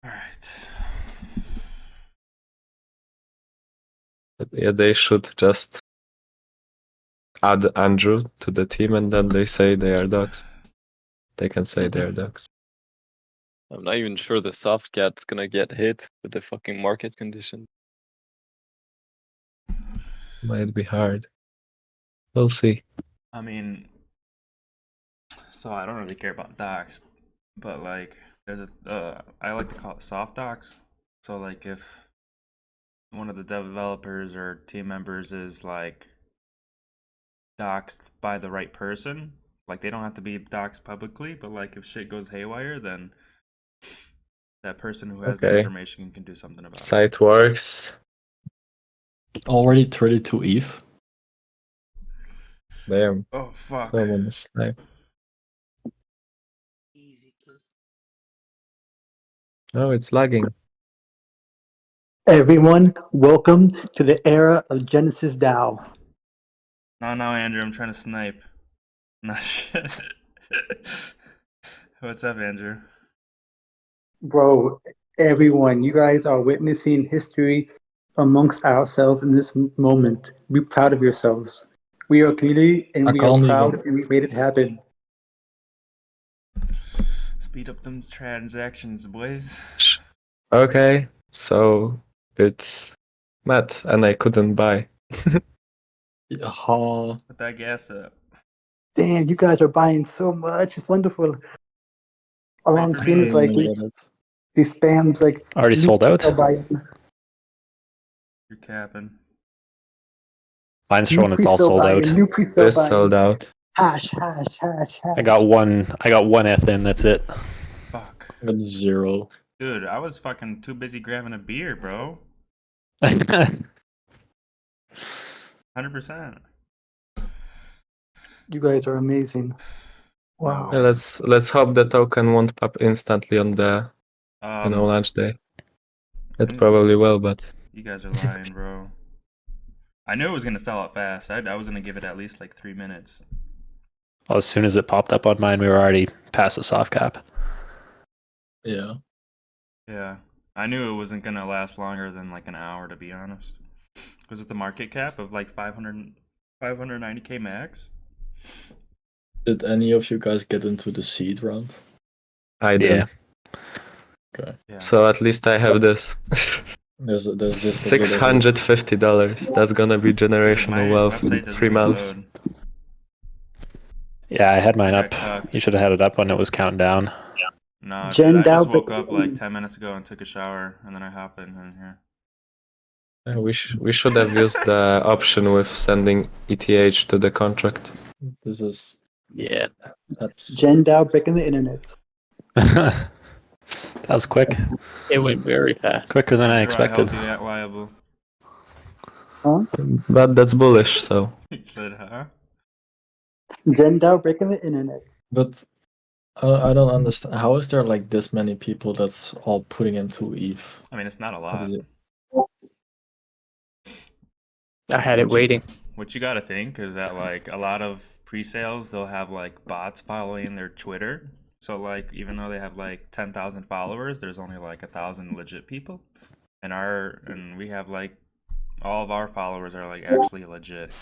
Alright. Yeah, they should just add Andrew to the team and then they say they are dogs. They can say they are dogs. I'm not even sure the soft cat's gonna get hit with the fucking market condition. Might be hard. We'll see. I mean, so I don't really care about docs, but like, there's a I like to call it soft docs. So like, if one of the developers or team members is like doxed by the right person, like they don't have to be doxed publicly, but like if shit goes haywire, then that person who has the Okay. information can do something about it. Site works. Already 32 ETH. Damn. Oh fuck. Someone is snipe. Oh, it's lagging. Everyone, welcome to the era of Genesis DAO. No, Andrew, I'm trying to snipe. Not shit. What's up, Andrew? Bro, everyone, you guys are witnessing history amongst ourselves in this moment. Be proud of yourselves. We are a community and we are proud and we made it happen. Speed up them transactions, boys. Okay, so it's Matt and I couldn't buy. Put that gas up. Damn, you guys are buying so much. It's wonderful. Along soon as like these spams like already sold out. You're capping. Mine's showing it's all sold out. It's sold out. Hash. I got one ETH in, that's it. Fuck. I got 0. Dude, I was fucking too busy grabbing a beer, bro. 100%. You guys are amazing. Wow. Yeah, let's hope the token won't pop instantly on the launch day. It probably will, but you guys are lying, bro. I knew it was gonna sell out fast. I was gonna give it at least like 3 minutes. Well, as soon as it popped up on mine, we were already past the soft cap. Yeah. Yeah. I knew it wasn't gonna last longer than like an hour, to be honest. Was it the market cap of like 590k max? Did any of you guys get into the seed round? I did. Yeah. Okay. Yeah. So at least I have this. There's just $650. That's gonna be generational wealth in 3 months. Yeah, I had mine up. You should have had it up when it was counting down. No, dude, I just woke up like 10 minutes ago and took a shower, and then I hopped in here. We should have used the option with sending ETH to the contract. This is That's GenDAO breaking the internet. That was quick. It went very fast. Quicker than I expected. Huh? But that's bullish, so. He said, huh? GenDAO breaking the internet. But I don't understand. How is there like this many people that's all putting into ETH? I mean, it's not a lot. I had it waiting. What you gotta think is that like a lot of pre-sales, they'll have like bots following their Twitter. So like even though they have like 10,000 followers, there's only like 1,000 legit people, and we have like all of our followers are like actually legit.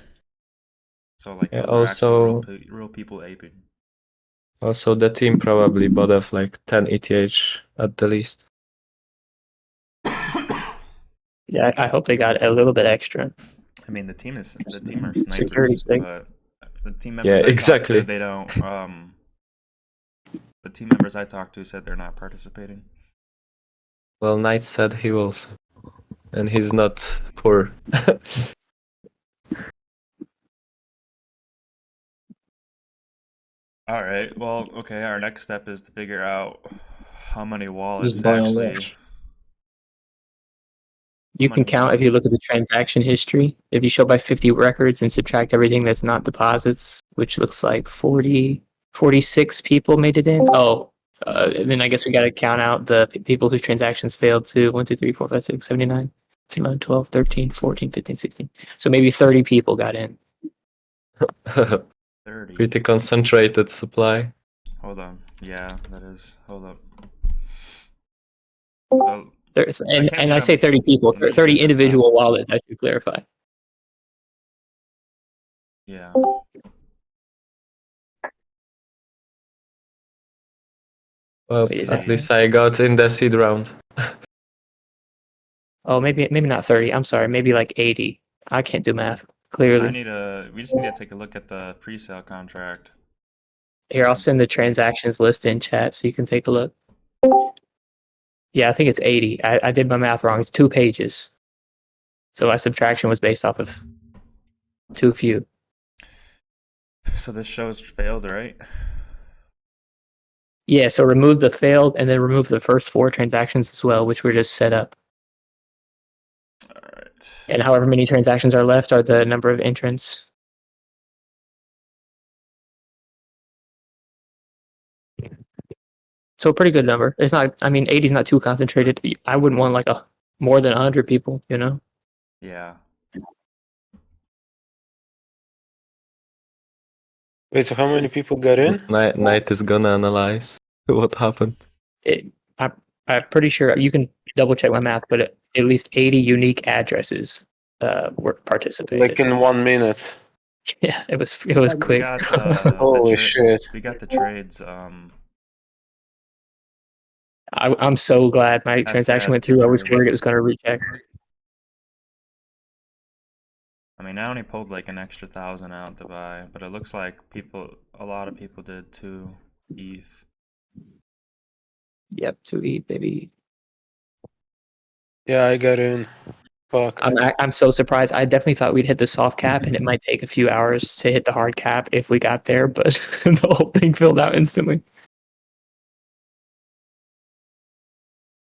So like those are actually real people aping. Also, the team probably bought off like 10 ETH at the least. Yeah, I hope they got a little bit extra. I mean, the team are snipers, but the team members exactly. They don't. The team members I talked to said they're not participating. Well, Knight said he will, and he's not poor. All right. Well, okay. Our next step is to figure out how many wallets actually. You can count if you look at the transaction history. If you show by 50 records and subtract everything that's not deposits, which looks like 46 people made it in. And then I guess we got to count out the people whose transactions failed too. 1, 2, 3, 4, 5, 6, 7, 8, 9, 10, 11, 12, 13, 14, 15, 16. So maybe 30 people got in. 30. Pretty concentrated supply. Hold on. Yeah, that is. Hold up. So, And I say 30 people, 30 individual wallets, I should clarify. yeah. Well, Wait, is at that- least I got in the seed round. Oh, maybe not 30. I'm sorry, maybe like 80. I can't do math, I clearly. we just need to take a look at the pre-sale contract. Here, I'll send the transactions list in chat so you can take a look. Yeah, I think it's 80. I did my math wrong. It's 2 pages. So my subtraction was based off of too few. So this shows failed, right? Yeah, so remove the failed and then remove the first 4 transactions as well, which were just set up. All right. And however many transactions are left are the number of entrants. So a pretty good number. It's not, I mean, 80 is not too concentrated. I wouldn't want like more than 100 people, you know? Yeah. Wait, so how many people got in? Knight is gonna analyze what happened. I'm pretty sure you can double check my math, but at least 80 unique addresses were participated. Like in 1 minute. Yeah, it was We quick. got Holy shit. We got the trades. I'm so glad my transaction went through. I was worried it was going to recheck. I mean, I only pulled like an extra 1,000 out to buy, but it looks like a lot of people did too. ETH. Yep, to eat, baby. Yeah, I got in. Fuck. I'm so surprised. I definitely thought we'd hit the soft cap, and it might take a few hours to hit the hard cap if we got there, but the whole thing filled out instantly.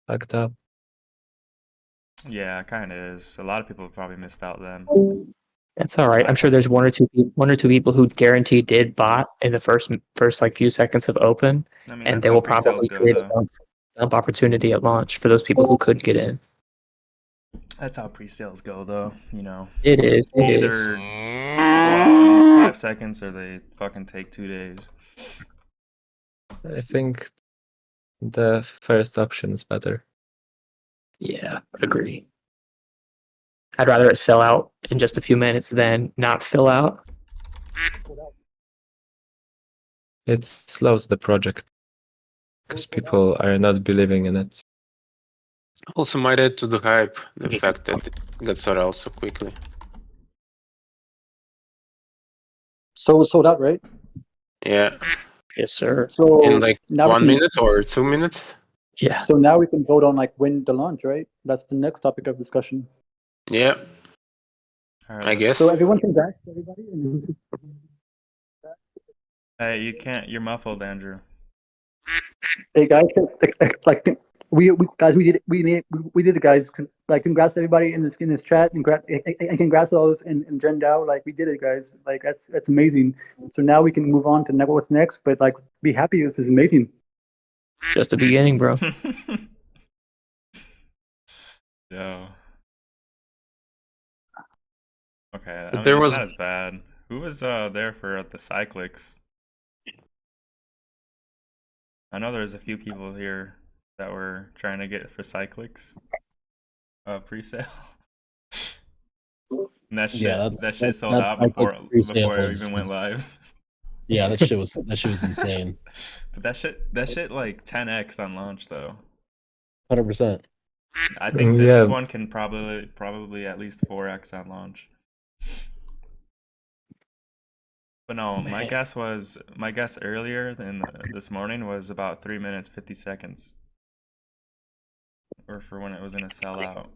Fucked up. Yeah, it kind of is. A lot of people probably missed out then. That's all right. I'm sure there's one or two people who guaranteed did bot in the first like few seconds of open, I mean, and that's they how will pre-sales probably go, create a though. dump opportunity at launch for those people who couldn't get in. That's how pre-sales go, though. You know, It is. It is. either go out in 5 seconds or they fucking take 2 days. I think the first option is better. Yeah, agree. I'd rather it sell out in just a few minutes than not fill out. It slows the project because people are not believing in it. Also might add to the hype the fact that it got sold out so quickly. So sold out, right? Yeah. Yes, sir. So In like now we 1 can- minute or 2 minutes? Yeah. So now we can vote on like when to launch, right? That's the next topic of discussion. Yeah, All right, I guess. So everyone congrats everybody. Hey, you can't. You're muffled, Andrew. Hey guys, like we did it, guys. Like congrats to everybody in this chat, and congrats to all those in Dao. Like we did it, guys. Like that's amazing. So now we can move on to what's next. But like, be happy. This is amazing. Just the beginning, bro. Yo. Okay, But I mean, there it's was- not as bad. Who was there for the cyclics? I know there's a few people here that were trying to get for cyclics pre-sale. And that shit, that shit sold out before it even went live. Yeah, that shit was insane. But that shit like 10x on launch though. 100%. I think this Yeah. one can probably at least 4x on launch. But no, my guess earlier than this morning was about 3 minutes 50 seconds, or for when it was gonna sell out.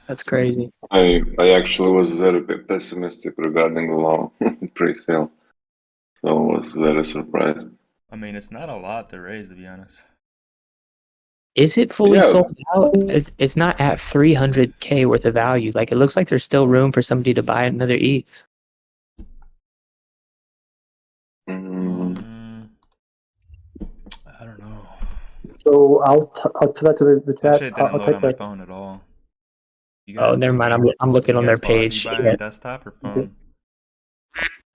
That's crazy. I actually was very pessimistic regarding the long pre-sale, so I was very surprised. I mean, it's not a lot to raise, to be honest. Is it fully Yeah. sold out? It's not at 300K worth of value. Like it looks like there's still room for somebody to buy another ETH. I don't know. So I'll tell that to the That chat. shit I'll didn't load type on my that. phone at all. You Oh, never mind. I'm looking on you their guys bought- page. You buy Yeah. on desktop or phone?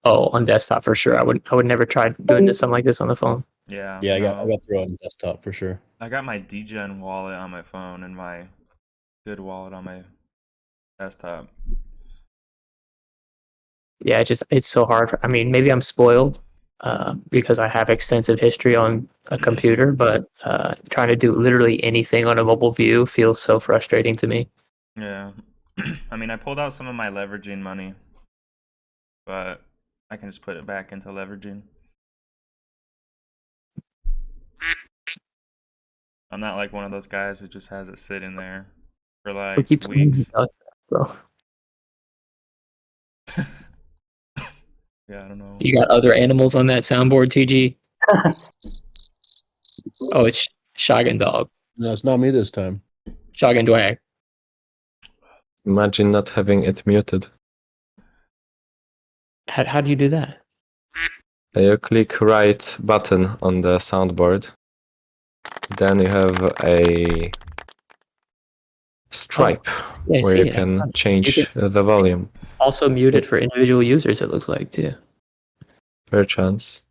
Oh, on desktop for sure. I would never try doing something like this on the phone. Yeah. Yeah, I no. got through on desktop for sure. I got my degen wallet on my phone and my good wallet on my desktop. Yeah, it's so hard. I mean, maybe I'm spoiled because I have extensive history on a computer, but trying to do literally anything on a mobile view feels so frustrating to me. Yeah. I mean, I pulled out some of my leveraging money, but I can just put it back into leveraging. I'm not like one of those guys who just has it sitting there for Who like keeps weeks. bro? Yeah, I don't know. You got other animals on that soundboard, TG? Oh, it's Shotgun Dog. No, it's not me this time. Shotgun Dwag. Imagine not having it muted. How do you do that? You click right button on the soundboard. Then you have a stripe Yeah, I where see you it. can change the volume. Also muted for individual users, it looks like, too. Fair chance.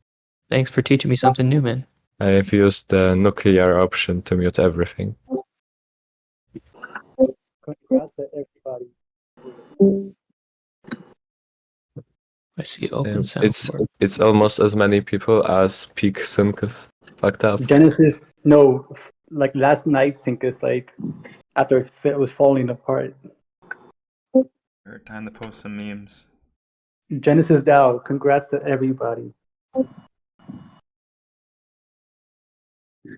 Thanks for teaching me something new, man. I've used the nuclear option to mute everything. Congrats to everybody. I see open Yeah. soundboard. It's almost as many people as peak Simcus fucked up. Genesis, no, like last night, Syncus, like after it was falling apart. Time to post some memes. Genesis DAO, congrats to everybody.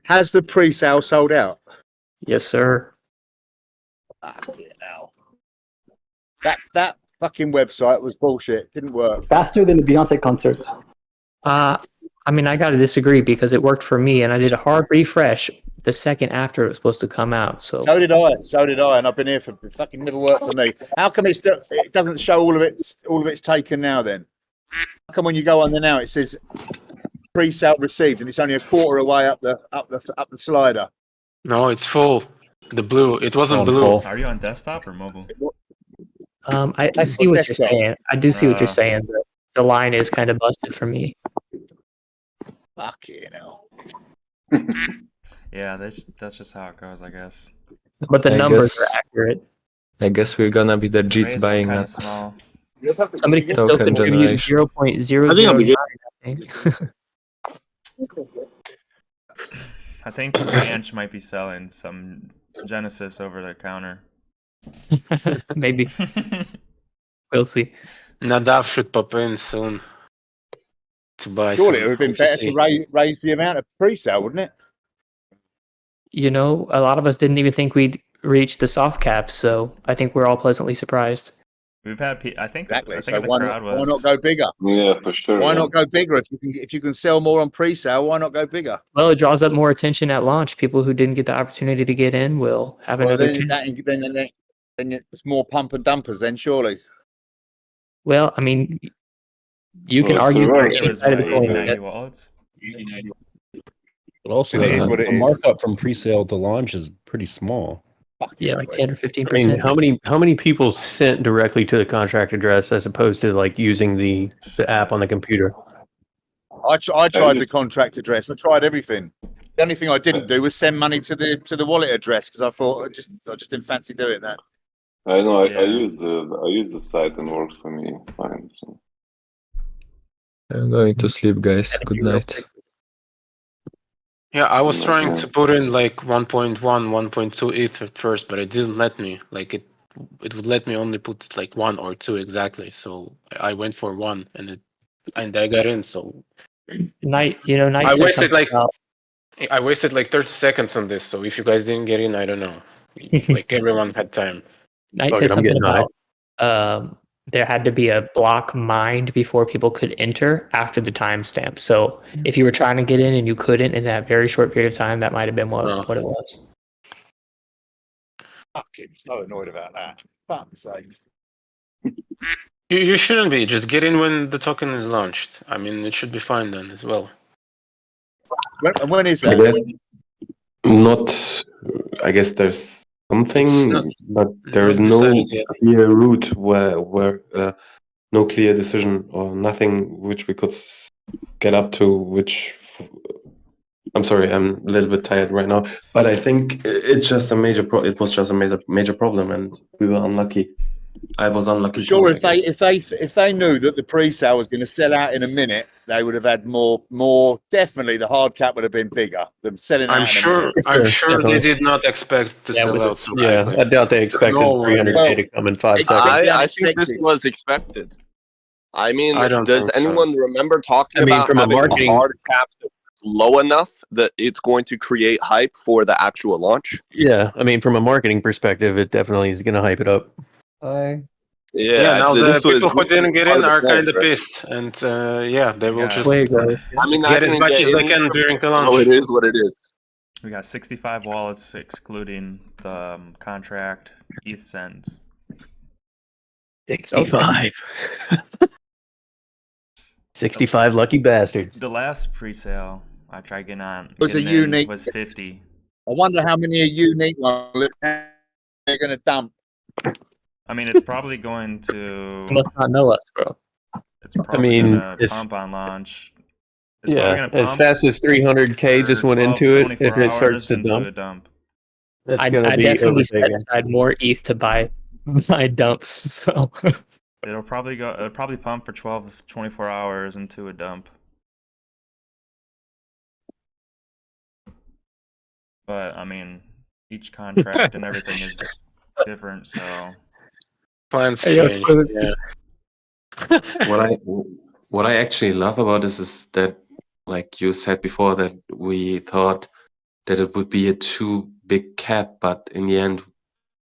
Has the pre-sale sold out? Yes, sir. Fucking hell. That fucking website was bullshit. Didn't work. Faster than the Beyonce concert. I mean, I got to disagree because it worked for me, and I did a hard refresh the second after it was supposed to come out. So did I, and I've been here for fucking never worked for me. How come it doesn't show all of it's taken now? Then how come when you go on there now it says pre-sale received, and it's only a quarter away up the slider? No, it's full. The blue. It wasn't blue. Full. Are you on desktop or mobile? I see what you're saying. I do see what you're saying. The line is kind of busted for me. Fucking hell. Yeah, that's just how it goes, I guess. But the numbers are accurate. I guess we're gonna be the G's Raise buying kind that. of small. Somebody can still Token contribute generation. 0.009, I think. I think Ranch might be selling some Genesis over the counter. Maybe. We'll see. Nadav should pop in soon to buy. Surely it would have been better to raise the amount of pre-sale, wouldn't it? You know, a lot of us didn't even think we'd reach the soft cap, so I think we're all pleasantly surprised. We've had, I think Exactly. the So crowd was. why not go bigger? Yeah, for sure. Why yeah. not go bigger? If you can sell more on pre-sale, why not go bigger? Well, it draws up more attention at launch. People who didn't get the opportunity to get in will have another chance. Then it's more pump and dumpers. Then surely. Well, I mean, you can Well, argue so for right, any It was side of the what, coin. 80-90 wallets? But also, It is what it the is. markup from pre-sale to launch is pretty small. Yeah, like 10 or 15%. I mean, how many people sent directly to the contract address as opposed to like using the app on the computer? I tried the contract address. I tried everything. The only thing I didn't do was send money to the wallet address because I thought I just didn't fancy doing that. I know. Yeah. I use the site and works for me fine. So. I'm going to sleep, guys. Good night. Yeah, I was trying to put in like 1.1, 1.2 ETH at first, but it didn't let me. Like it would let me only put like 1 or 2 exactly. So I went for 1, and I got in. So Night I said wasted something like about- I wasted like 30 seconds on this. So if you guys didn't get in, I don't know. Like everyone had time. Knight Fuck said it, I'm something getting about there had to be a block mined before people could enter after the timestamp. So if you were trying to get in and you couldn't in that very short period of time, that might have been what it was. Fucking so annoyed about that. Fuck's sakes. You shouldn't be. Just get in when the token is launched. I mean, it should be fine then as well. When is that? Not. I guess there's something, but there is not no decided yet. clear route where no clear decision or nothing which we could get up to, which I'm sorry, I'm a little bit tired right now, but I think it's just a major it was just a major problem, and we were unlucky. I was unlucky I'm sure too, I guess. if they knew that the pre-sale was going to sell out in a minute, they would have had more. Definitely, the hard cap would have been bigger. Them selling out in a minute. I'm Sure, sure they definitely. did not expect to Yeah, it sell was out so Yeah, quickly. I doubt they expected No way. 300k Well, to come in 5 it's seconds. completely I think this unexpected. was expected. I mean, I don't does think so. anyone remember talking I mean, about from a having the marketing, hard cap low enough that it's going to create hype for the actual launch? yeah, I mean, from a marketing perspective, it definitely is going to hype it up. Yeah, now the this people who was didn't get part in of the are plan, kind of right? pissed, and yeah, they will got- just Way ago. I mean, I get as didn't much get as they in, can during the so launch. it is what it is. We got 65 wallets excluding the contract ETH sends. 65. 65 lucky bastards. The last pre-sale I tried getting on Was a getting in unique. was 50. I wonder how many are unique ones they're going to dump. I mean, it's probably going You to. must not know us, bro. It's probably mean, gonna it's- pump on launch. It's probably Yeah, gonna as pump fast as 300k just for went 12 into it. 24 If it starts hours to into dump, a dump. it's I going to be definitely set overtaken. aside more ETH to buy my dumps. So It'll probably pump for 12 24 hours into a dump. But I mean, each contract and everything is different, so Plans Hey, yo, changed. for Yeah. What I actually love about this is that, like you said before, that we thought that it would be a too big cap, but in the end,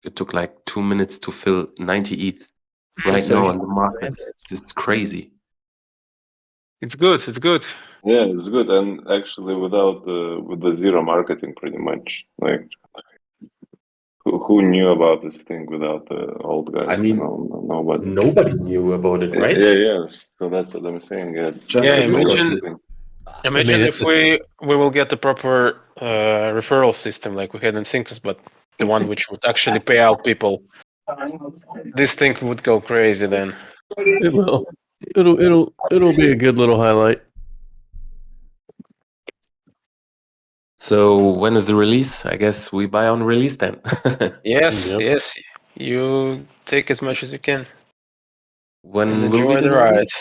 it took like 2 minutes to fill 90 ETH. Right now on the market, it's crazy. It's good. It's good. Yeah, it's good, and actually without with the zero marketing, pretty much. Like, who knew about this thing without the old guys? I mean, nobody. Nobody knew about it, right? Yes. So that's what I'm saying. Yeah, it's Just Yeah, it's imagine marketing. imagine it's if we will get the proper referral system like we had in Synchros, but the one which would actually pay out people. This thing would go crazy then. It will. It'll be a good little highlight. So when is the release? I guess we buy on release then. Yes, Yep. yes. You take as much as you can and When will we enjoy the know ride. it?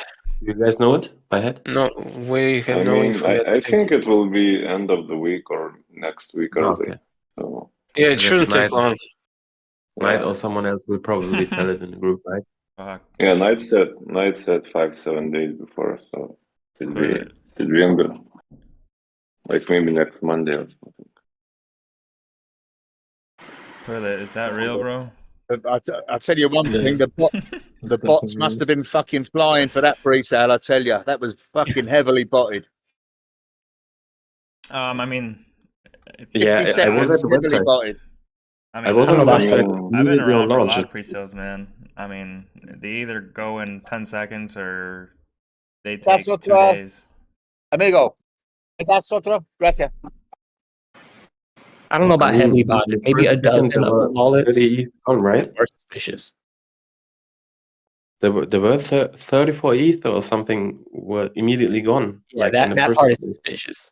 You guys know it by head? No, we have I no mean, info yet. I think it will be end of the week or next week early. Okay. So Yeah, I it guess shouldn't take long. Knight or someone else will probably tell it in the group, right? fuck. yeah, Knight said 5-7 days before, so should be But in good. Like maybe next Monday or something. Toilet, is that real, bro? I tell you one thing: the bots must have been fucking flying for that pre-sale. I tell you, that was fucking heavily botted. I mean, Yeah, 50 I was seconds at the heavily website. botted. I mean, I was on the website I've been immediately on around for a launch. lot of pre-sales, man. I mean, they either go in 10 seconds or they take 2 days. Amigo. That's otro. Gracias. I don't know about heavily bonded. Maybe a dozen of the wallets 30 on, right? are suspicious. There were 34 ETH or something were immediately gone. Yeah, like in the that first part is place. suspicious.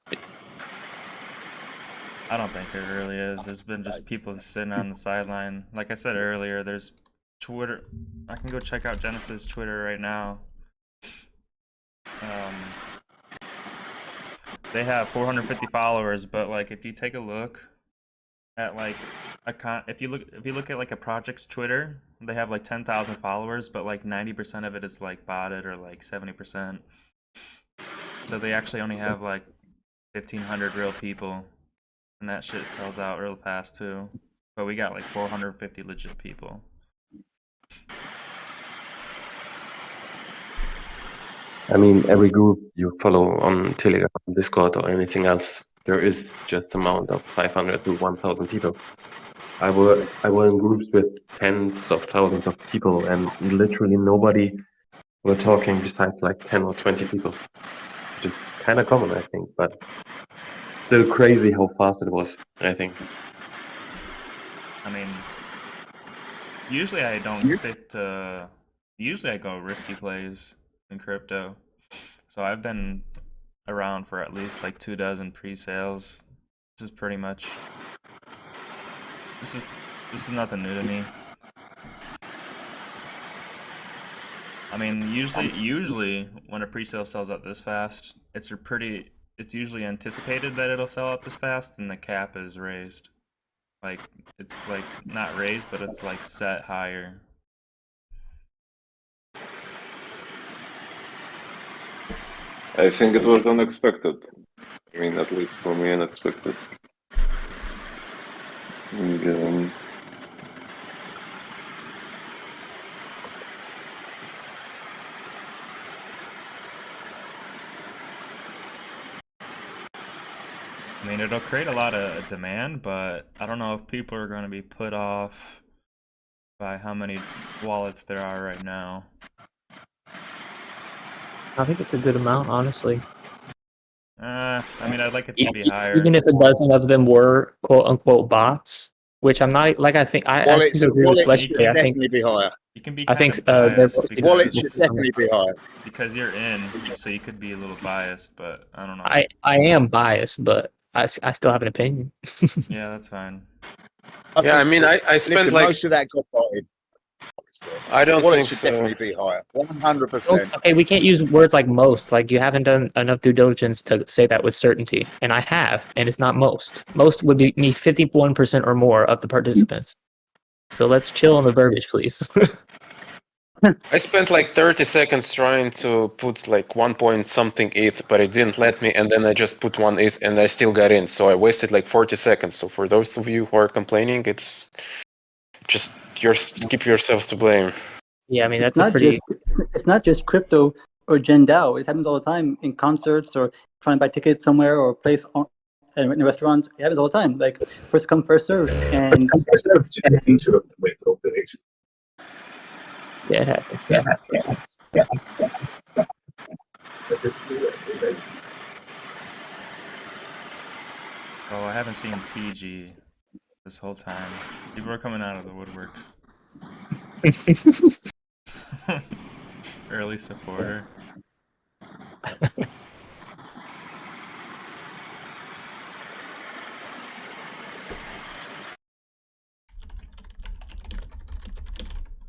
I don't think it really is. There's been just people sitting on the sideline. Like I said earlier, there's Twitter. I can go check out Genesis Twitter right now. They have 450 followers, but like if you take a look at like if you look at like a project's Twitter, they have like 10,000 followers, but like 90% of it is like botted or like 70%. So they actually only have like 1,500 real people, and that shit sells out real fast too. But we got like 450 legit people. I mean, every group you follow on Telegram, Discord, or anything else, there is just amount of 500 to 1,000 people. I were in groups with tens of thousands of people, and literally nobody were talking besides like 10 or 20 people, which is kind of common, I think, but still crazy how fast it was, I think. I mean, usually I don't stick to. Usually I go risky plays in crypto. So I've been around for at least like 24 pre-sales. This is pretty much this is nothing new to me. I mean, usually when a pre-sale sells out this fast, it's usually anticipated that it'll sell out this fast, and the cap is raised. Like it's like not raised, but it's like set higher. I think it was unexpected. I mean, at least for me, unexpected. And, I mean, it'll create a lot of demand, but I don't know if people are going to be put off by how many wallets there are right now. I think it's a good amount, honestly. I mean, I'd like it to be higher. Even if a dozen of them were quote unquote bots, which I'm not like. I think I Wallets agree with should Fleshly. I think definitely be higher. You can be I kind think of they're biased mostly because, Wallets should definitely be higher. because you're in, so you could be a little biased, but I don't know. I am biased, but I still have an opinion. Yeah, that's fine. Yeah, I mean, I spent Listen, like most of that got botted. I don't Wallets think should so. definitely be higher. 100%. Oh, okay, we can't use words like most. Like you haven't done enough due diligence to say that with certainty, and I have, and it's not most. Most would be me 51% or more of the participants. So let's chill on the verbiage, please. I spent like 30 seconds trying to put like 1 point something ETH, but it didn't let me, and then I just put 1 ETH and I still got in, so I wasted like 40 seconds. So for those of you who are complaining, it's just keep yourself to blame. Yeah, I mean It's that's a not pretty. it's not just crypto or Gen DAO. It happens all the time in concerts or trying to buy tickets somewhere or a place in a restaurant. It happens all the time. Like first come, first serve. And Yeah, it happens. Oh, I haven't seen TG this whole time. People are coming out of the woodworks. Early supporter.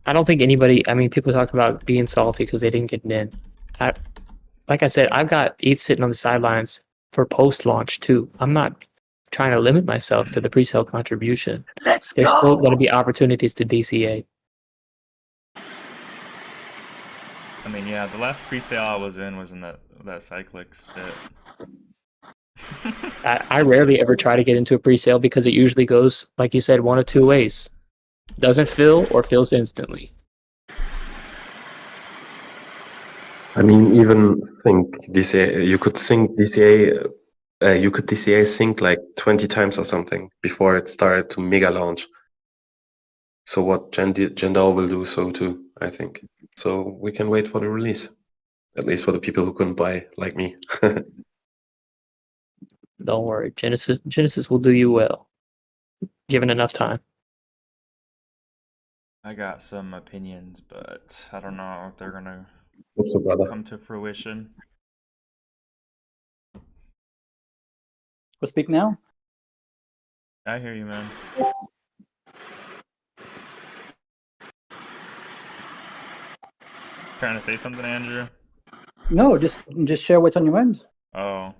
I don't think anybody. I mean, people talk about being salty because they didn't get in. Like I said, I've got ETH sitting on the sidelines for post-launch too. I'm not trying to limit myself to the pre-sale contribution. There's still going to be opportunities to DCA. I mean, yeah, the last pre-sale I was in that cyclic shit. I rarely ever try to get into a pre-sale because it usually goes, like you said, one of two ways: doesn't fill or fills instantly. I mean, even think DCA. You could think DCA. You could DCA sync like 20 times or something before it started to mega launch. So what Jendal will do so too, I think. So we can wait for the release, at least for the people who couldn't buy, like me. Don't worry, Genesis will do you well, given enough time. I got some opinions, but I don't know if they're gonna come to fruition. we'll speak now. I hear you, man. Trying to say something, Andrew? No, just share what's on your mind. Oh.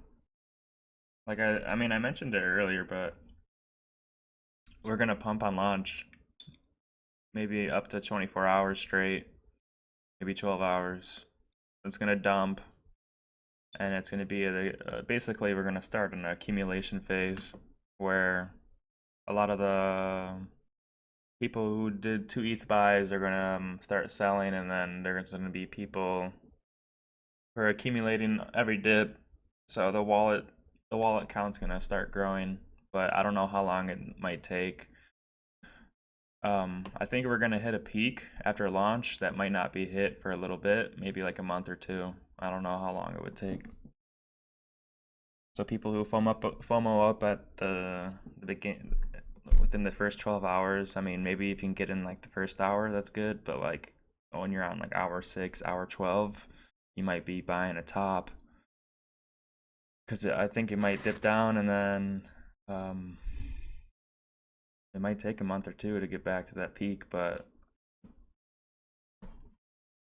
Like I mean, I mentioned it earlier, but we're gonna pump on launch. Maybe up to 24 hours straight, maybe 12 hours. It's gonna dump, and it's gonna be basically we're gonna start an accumulation phase where a lot of the people who did 2 ETH buys are gonna start selling, and then there's gonna be people who are accumulating every dip. So the wallet count's gonna start growing, but I don't know how long it might take. I think we're gonna hit a peak after launch that might not be hit for a little bit, maybe like a month or two. I don't know how long it would take. So people who FOMO up at the beginning within the first 12 hours, I mean, maybe if you can get in like the first hour, that's good. But like when you're on like hour 6, hour 12, you might be buying a top. because I think it might dip down and then it might take a month or two to get back to that peak, but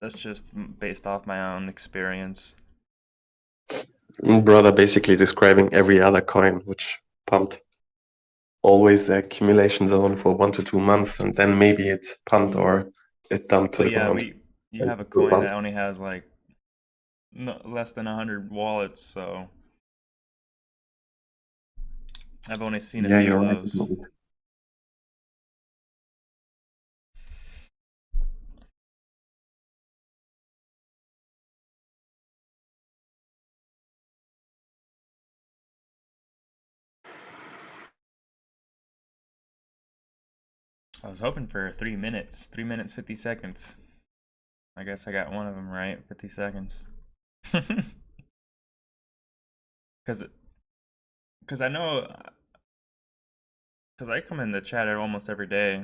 that's just based off my own experience. Brother basically describing every other coin which pumped. Always the accumulation zone for 1 to 2 months, and then maybe it pumped or it dumped to But the yeah, ground. you have a coin that only has like less than 100 wallets, so I've only seen a Yeah, few you're of right. those. I was hoping for 3 minutes, 3 minutes 50 seconds. I guess I got one of them right, 50 seconds. Because I know, because I come in the chat almost every day,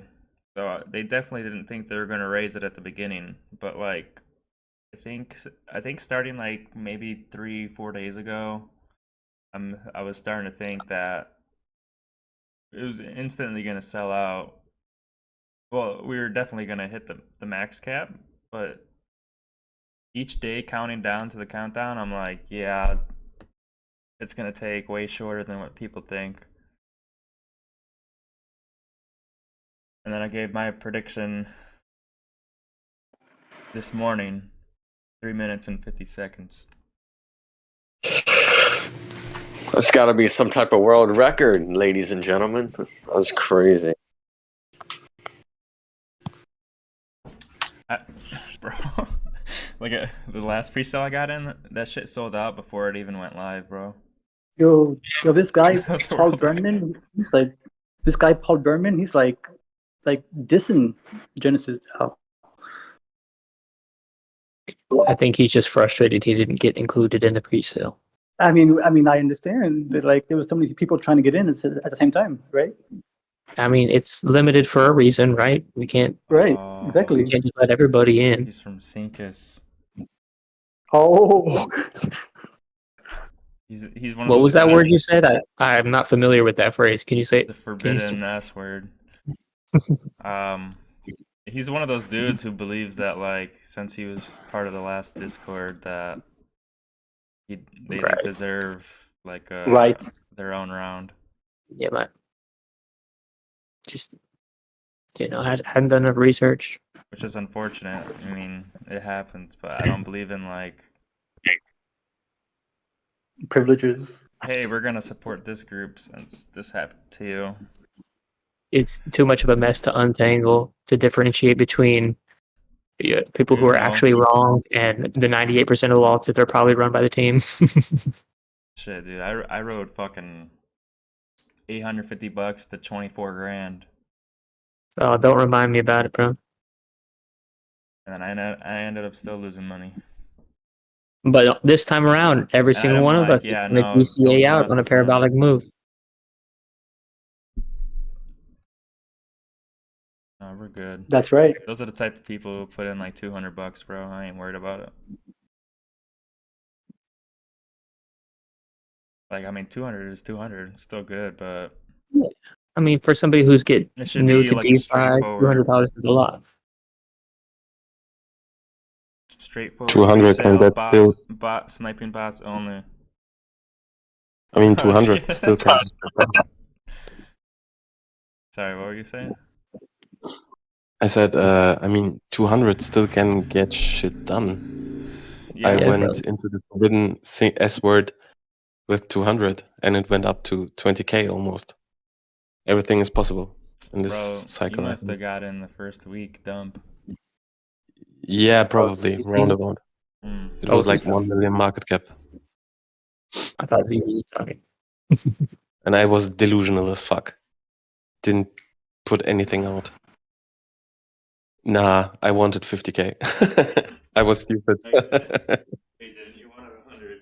so they definitely didn't think they were going to raise it at the beginning, but like I think starting like maybe 3-4 days ago, I was starting to think that it was instantly going to sell out. Well, we were definitely going to hit the max cap, but each day counting down to the countdown, I'm like, yeah, it's going to take way shorter than what people think. And then I gave my prediction this morning, 3 minutes and 50 seconds. That's got to be some type of world record, ladies and gentlemen. That's crazy. Bro, like the last presale I got in, that shit sold out before it even went live, bro. Yo, this guy That was a Paul world record. Berman, he's like, this guy Paul Berman, he's like dissing Genesis. Oh. I think he's just frustrated he didn't get included in the pre-sale. I mean, I understand that like there was so many people trying to get in at the same time, right? I mean, it's limited for a reason, right? We can't. Right, exactly. We can't just let everybody in. He's from Sinkus. Oh. He's one of What those was that guys- word you said? I'm not familiar with that phrase. Can you say it? The forbidden S word. He's one of those dudes who believes that like since he was part of the last Discord that they deserve like Rights. their own round. Yeah, but just hadn't done enough research. Which is unfortunate. I mean, it happens, but I don't believe in like privileges. Hey, we're gonna support this group since this happened to you. It's too much of a mess to untangle, to differentiate between people who are actually wrong and the 98% of the wallets that they're probably run by the team. Shit, dude, I rode fucking $850 to 24 grand. Oh, don't remind me about it, bro. And then I ended up still losing money. But this time around, every single one of us is going to DCA out on a parabolic move. No, we're good. That's right. Those are the type of people who put in like $200, bro. I ain't worried about it. Like, I mean, 200 is 200. It's still good, but yeah. I mean, for somebody who's new to like DeFi, $200 is a lot. Straightforward. 200 and that's still. Sniping bots only. I mean, 200 still can. Sorry, what were you saying? I said, I mean, 200 still can get shit done. Yeah, I went into the forbidden S word with 200 and it went up to 20k almost. Everything is possible in this cycle. You must have got in the first week dump. Yeah, probably roundabout. It was like 1 million market cap. I thought it was easy talking. And I was delusional as fuck. Didn't put anything out. Nah, I wanted 50k. I was stupid. You wanted 100.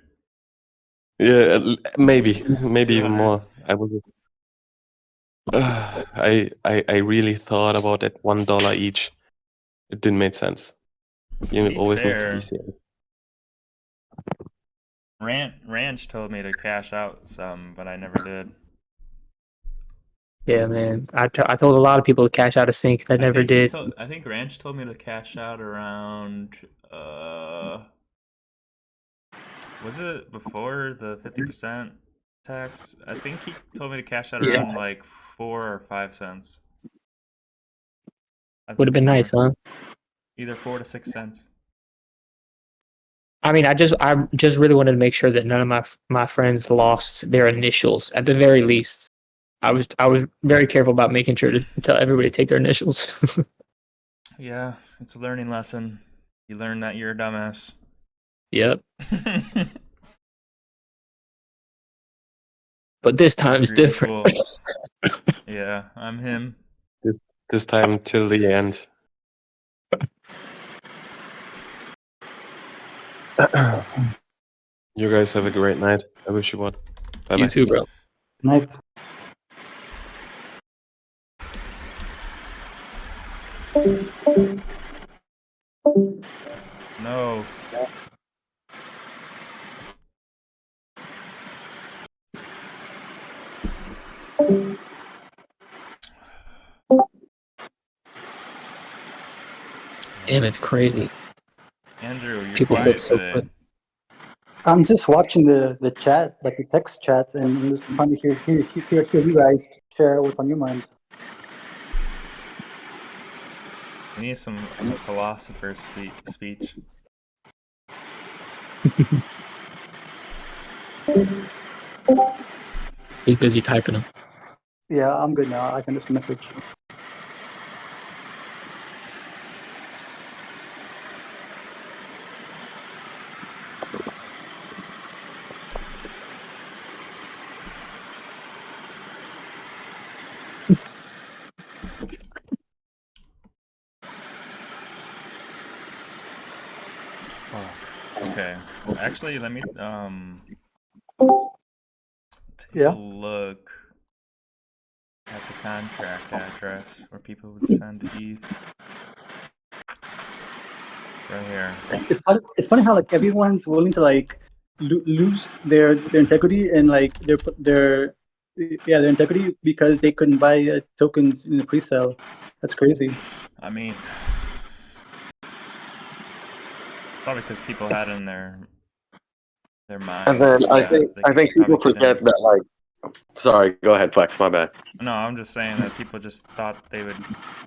Yeah, maybe even more. I was. I really thought about that $1 each. It didn't make sense. You always need to DCA. Ranch told me to cash out some, but I never did. Yeah, man. I told a lot of people to cash out of sync. I never did. I think Ranch told me to cash out around was it before the 50% tax? I think he told me to cash out around like 4 or 5 cents. Would have been nice, huh? Either 4 to 6 cents. I mean, I just really wanted to make sure that none of my friends lost their initials at the very least. I was very careful about making sure to tell everybody to take their initials. Yeah, it's a learning lesson. You learn that you're a dumbass. Yep. But this time is Really different. cool. Yeah, I'm him. This time till the end. You guys have a great night. I wish you one. Bye bye. You too, bro. Night. No. Damn, it's crazy. Andrew, you're People quiet look so today. good. I'm just watching the chat, like the text chats, and I'm just trying to hear you guys share what's on your mind. You need some philosopher's speech. He's busy typing them. Yeah, I'm good now. I can just message. Okay. Actually, let me take Yeah. a look at the contract address where people would send ETH. Right here. It's funny how like everyone's willing to like lose their integrity and like their integrity because they couldn't buy tokens in the pre-sale. That's crazy. I mean, probably because people had in their mind. And then I think people forget that, like, sorry, go ahead, Flex, my bad. No, I'm just saying that people just thought they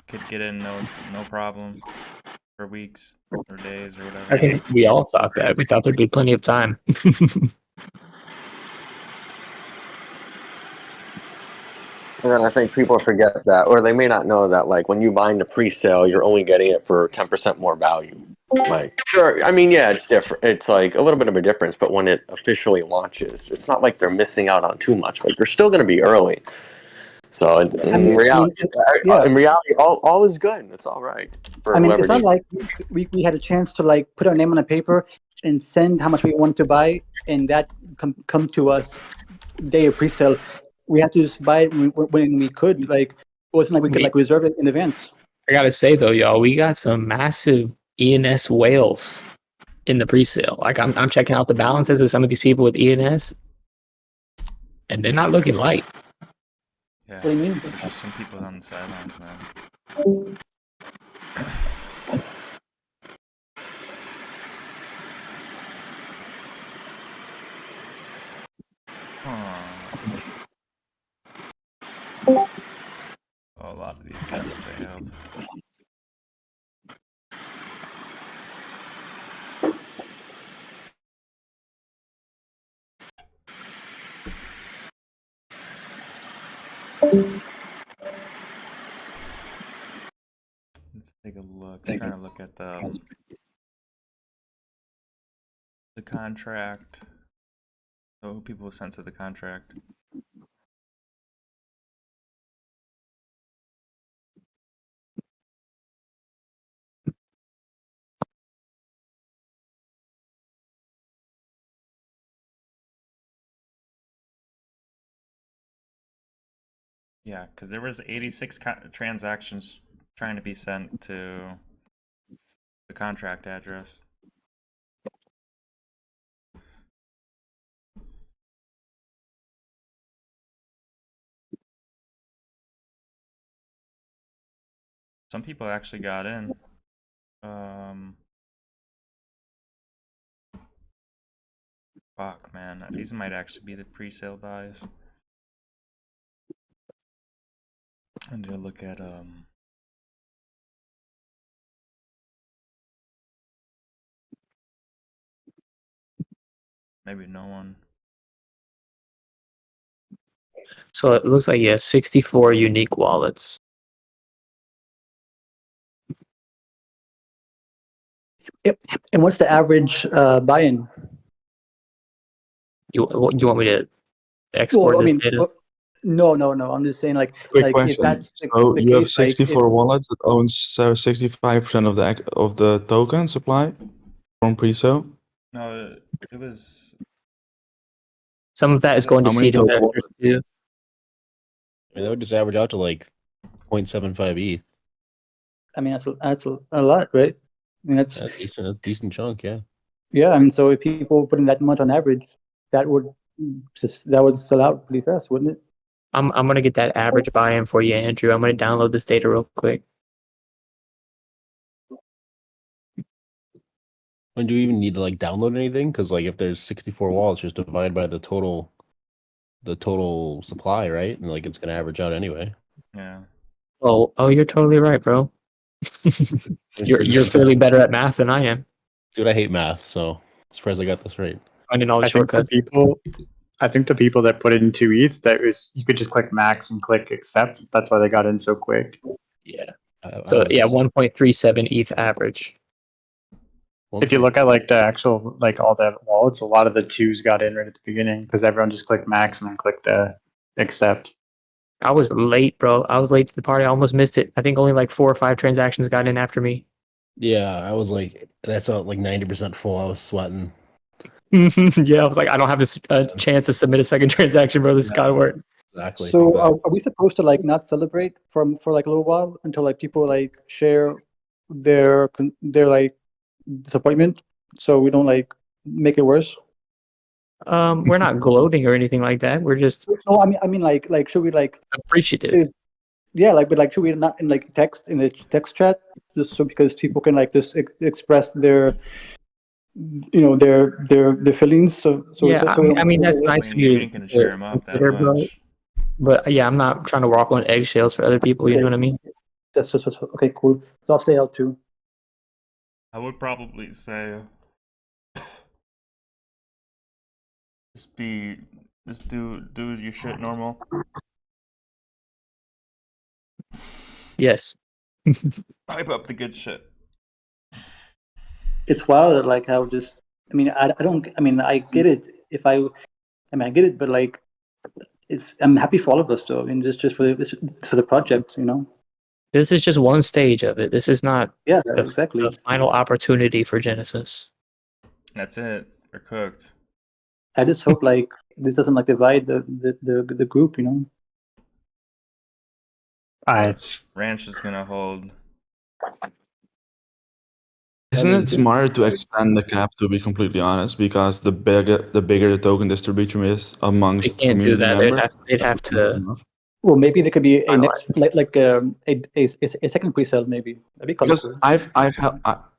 could get in no problem for weeks or days or whatever. I think we all thought that. We thought there'd be plenty of time. And then I think people forget that, or they may not know that, like, when you buy into pre-sale, you're only getting it for 10% more value. Like, sure, I mean, yeah, it's different. It's like a little bit of a difference, but when it officially launches, it's not like they're missing out on too much. Like, you're still going to be early. So in reality, all is good. It's all right. For it's not like we had a chance to like put our name on a paper and send how much we wanted to buy, and that come to us day of pre-sale. We had to just buy it when we could. Like, it wasn't like we could like reserve it in advance. I gotta say though, y'all, we got some massive ENS whales in the pre-sale. Like I'm checking out the balances of some of these people with ENS, and they're not looking light. Yeah. What do you mean? Just some people on the sidelines, man. Oh, a lot of these guys failed. Let's take a look. I'm trying to look at the contract. So who people sent to the contract. Yeah, because there was 86 transactions trying to be sent to the contract address. Some people actually got in. Fuck, man. These might actually be the pre-sale buys. I need to look at maybe no one. So it looks like 64 unique wallets. Yep. And what's the average buy-in? You want me to export this data? No. I'm just saying, like, Quick if question. that's So the you have case, like, 64 wallets that owns 65% of the token supply from pre-sale. No, it was. Some of that is going to How many seed total investors too. I mean, that would just average out to like 0.75 ETH. I mean, that's a lot, right? I mean, that's A decent chunk, yeah. yeah. I mean, so if people put in that much on average, that would sell out pretty fast, wouldn't it? I'm gonna get that average buy-in for you, Andrew. I'm gonna download this data real quick. And do you even need to like download anything? Because like if there's 64 wallets, just divide by the total supply, right? And like it's gonna average out anyway. Yeah. Oh, you're totally right, bro. you're clearly better at math than I am. Dude, I hate math, so I'm surprised I got this right. Finding all the I think shortcuts. the people that put it into ETH, you could just click max and click accept. That's why they got in so quick. Yeah. So 1.37 ETH average. If you look at like the actual all the wallets, a lot of the twos got in right at the beginning because everyone just clicked max and then clicked the accept. I was late, bro. I was late to the party. I almost missed it. I think only like 4 or 5 transactions got in after me. Yeah, I was like, that's all like 90% full. I was sweating. Yeah, I was like, I don't have a chance to submit a second transaction, bro. This has gotta work. Exactly. So are we supposed to like not celebrate for like a little while until like people like share their like disappointment, so we don't like make it worse? We're not gloating or anything like that. We're just No, I mean like should we like appreciative? Yeah, like, but like should we not in like text in the text chat just so because people can like just express their their feelings. So Yeah, I mean that's nice of you can cheer them up that consider, bro. much. But yeah, I'm not trying to walk on eggshells for other people. You know what I mean? That's okay, cool. So I'll stay out too. I would probably say just do your shit normal. Yes. Hype up the good shit. It's wild, like how just I mean I get it if I get it, but like I'm happy for all of us though. I mean just for the project, you know. This is just one stage of it. This is not exactly the final opportunity for Genesis. That's it. We're cooked. I just hope like this doesn't like divide the group, you know. Ranch is gonna hold. Isn't it smarter to extend the cap, to be completely honest? Because the bigger the token distribution is amongst They can't do community that. members. They'd have to. Well, maybe there could be a next like a second pre-sale, maybe. That'd be Because cool.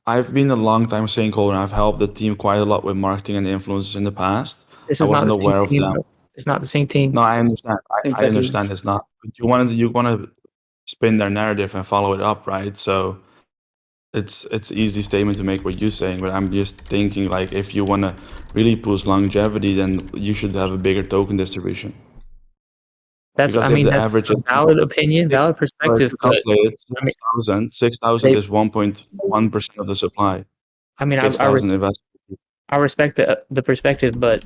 I've been a long time stakeholder and I've helped the team quite a lot with marketing and influencers in the past. This I is not wasn't the same aware of team, them. bro. It's not the same team. No, I understand. I Exactly. understand it's not. But you want to spin their narrative and follow it up, right? So it's easy statement to make what you're saying, but I'm just thinking like if you want to really push longevity, then you should have a bigger token distribution. That's Because I mean if the that's average a valid opinion, valid perspective. But it's 6,000. 6,000 is 1.1% of the supply. I mean, 6,000 investors. I respect the perspective, but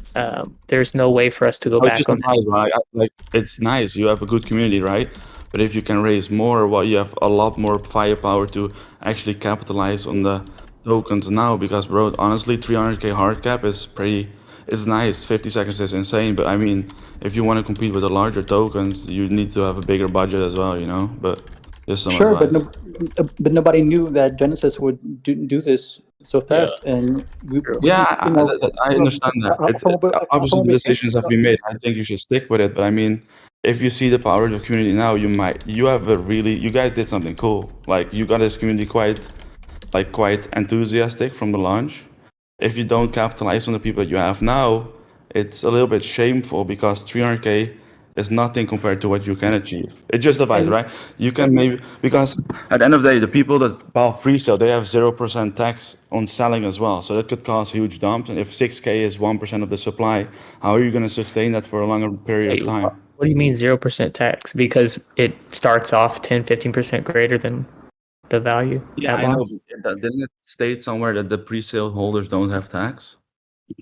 there's no way for us to go I was back just on that. advised, right? Like it's nice, you have a good community, right? But if you can raise more, well, you have a lot more firepower to actually capitalize on the tokens now. Because, bro, honestly, 300k hard cap is it's nice. 50 seconds is insane, but I mean, if you want to compete with the larger tokens, you need to have a bigger budget as well, you know. But just some Sure, advice. but nobody knew that Genesis would do this so fast, and I understand that. Obviously the decisions have been made. I think you should stick with it. But I mean, if you see the power of the community now, you guys did something cool. Like you got this community quite enthusiastic from the launch. If you don't capitalize on the people that you have now, it's a little bit shameful because 300K is nothing compared to what you can achieve. It justifies, right? You can maybe, because at the end of the day, the people that buy pre-sale, they have 0% tax on selling as well. So that could cause huge dumps. And if 6K is 1% of the supply, how are you going to sustain that for a longer period of time? What do you mean 0% tax? Because it starts off 10-15% greater than the value. Yeah, I know. Didn't it state somewhere that the pre-sale holders don't have tax?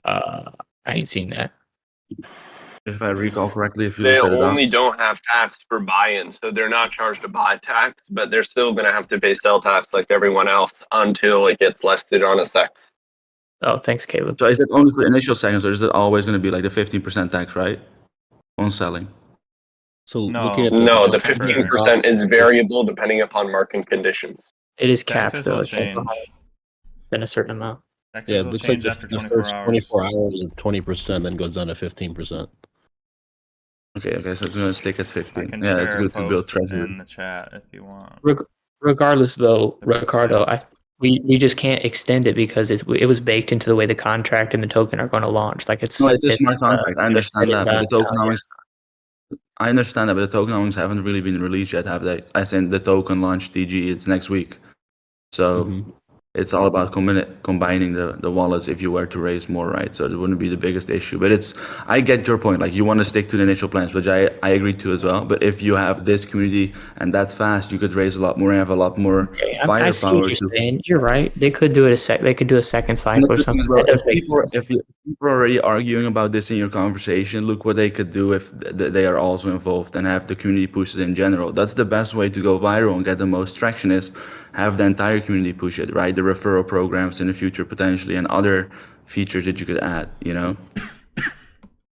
I ain't seen that. If I recall correctly, if you They look at the only docs. don't have tax for buy-in, so they're not charged a buy tax, but they're still going to have to pay sell tax like everyone else until it gets listed on a SEX. Oh, thanks, Caleb. So is it only for initial seconds, or is it always going to be like the 15% tax, right, on selling? So looking at No, the 15% is variable depending upon market conditions. It is capped Taxes though. will It can't go change. higher than a certain amount. Taxes Yeah, it will looks like change after the 24 first hours. 24 hours it's 20%, then goes down to 15%. Okay, so it's going to stick at 15. I can Yeah, share it's a good to build post treasury. in the chat if you want. Regardless, though, Ricardo, we just can't extend it because it was baked into the way the contract and the token are going to launch. Like it's No, it's a smart contract. I understand that, but the done, tokenomics. I understand that, but the tokenomics haven't really been released yet, have they? I think the token launch DG, it's next week. So it's all about combining the wallets if you were to raise more, right? So it wouldn't be the biggest issue. But I get your point. Like you want to stick to the initial plans, which I agree to as well. But if you have this community and that fast, you could raise a lot more and have a lot more firepower. I see what you're saying. You're right. They could do it They could do a second cycle or something. That does make sense. If people are already arguing about this in your conversation, look what they could do if they are also involved and have the community push it in general. That's the best way to go viral and get the most traction is have the entire community push it, right? The referral programs in the future potentially and other features that you could add, you know?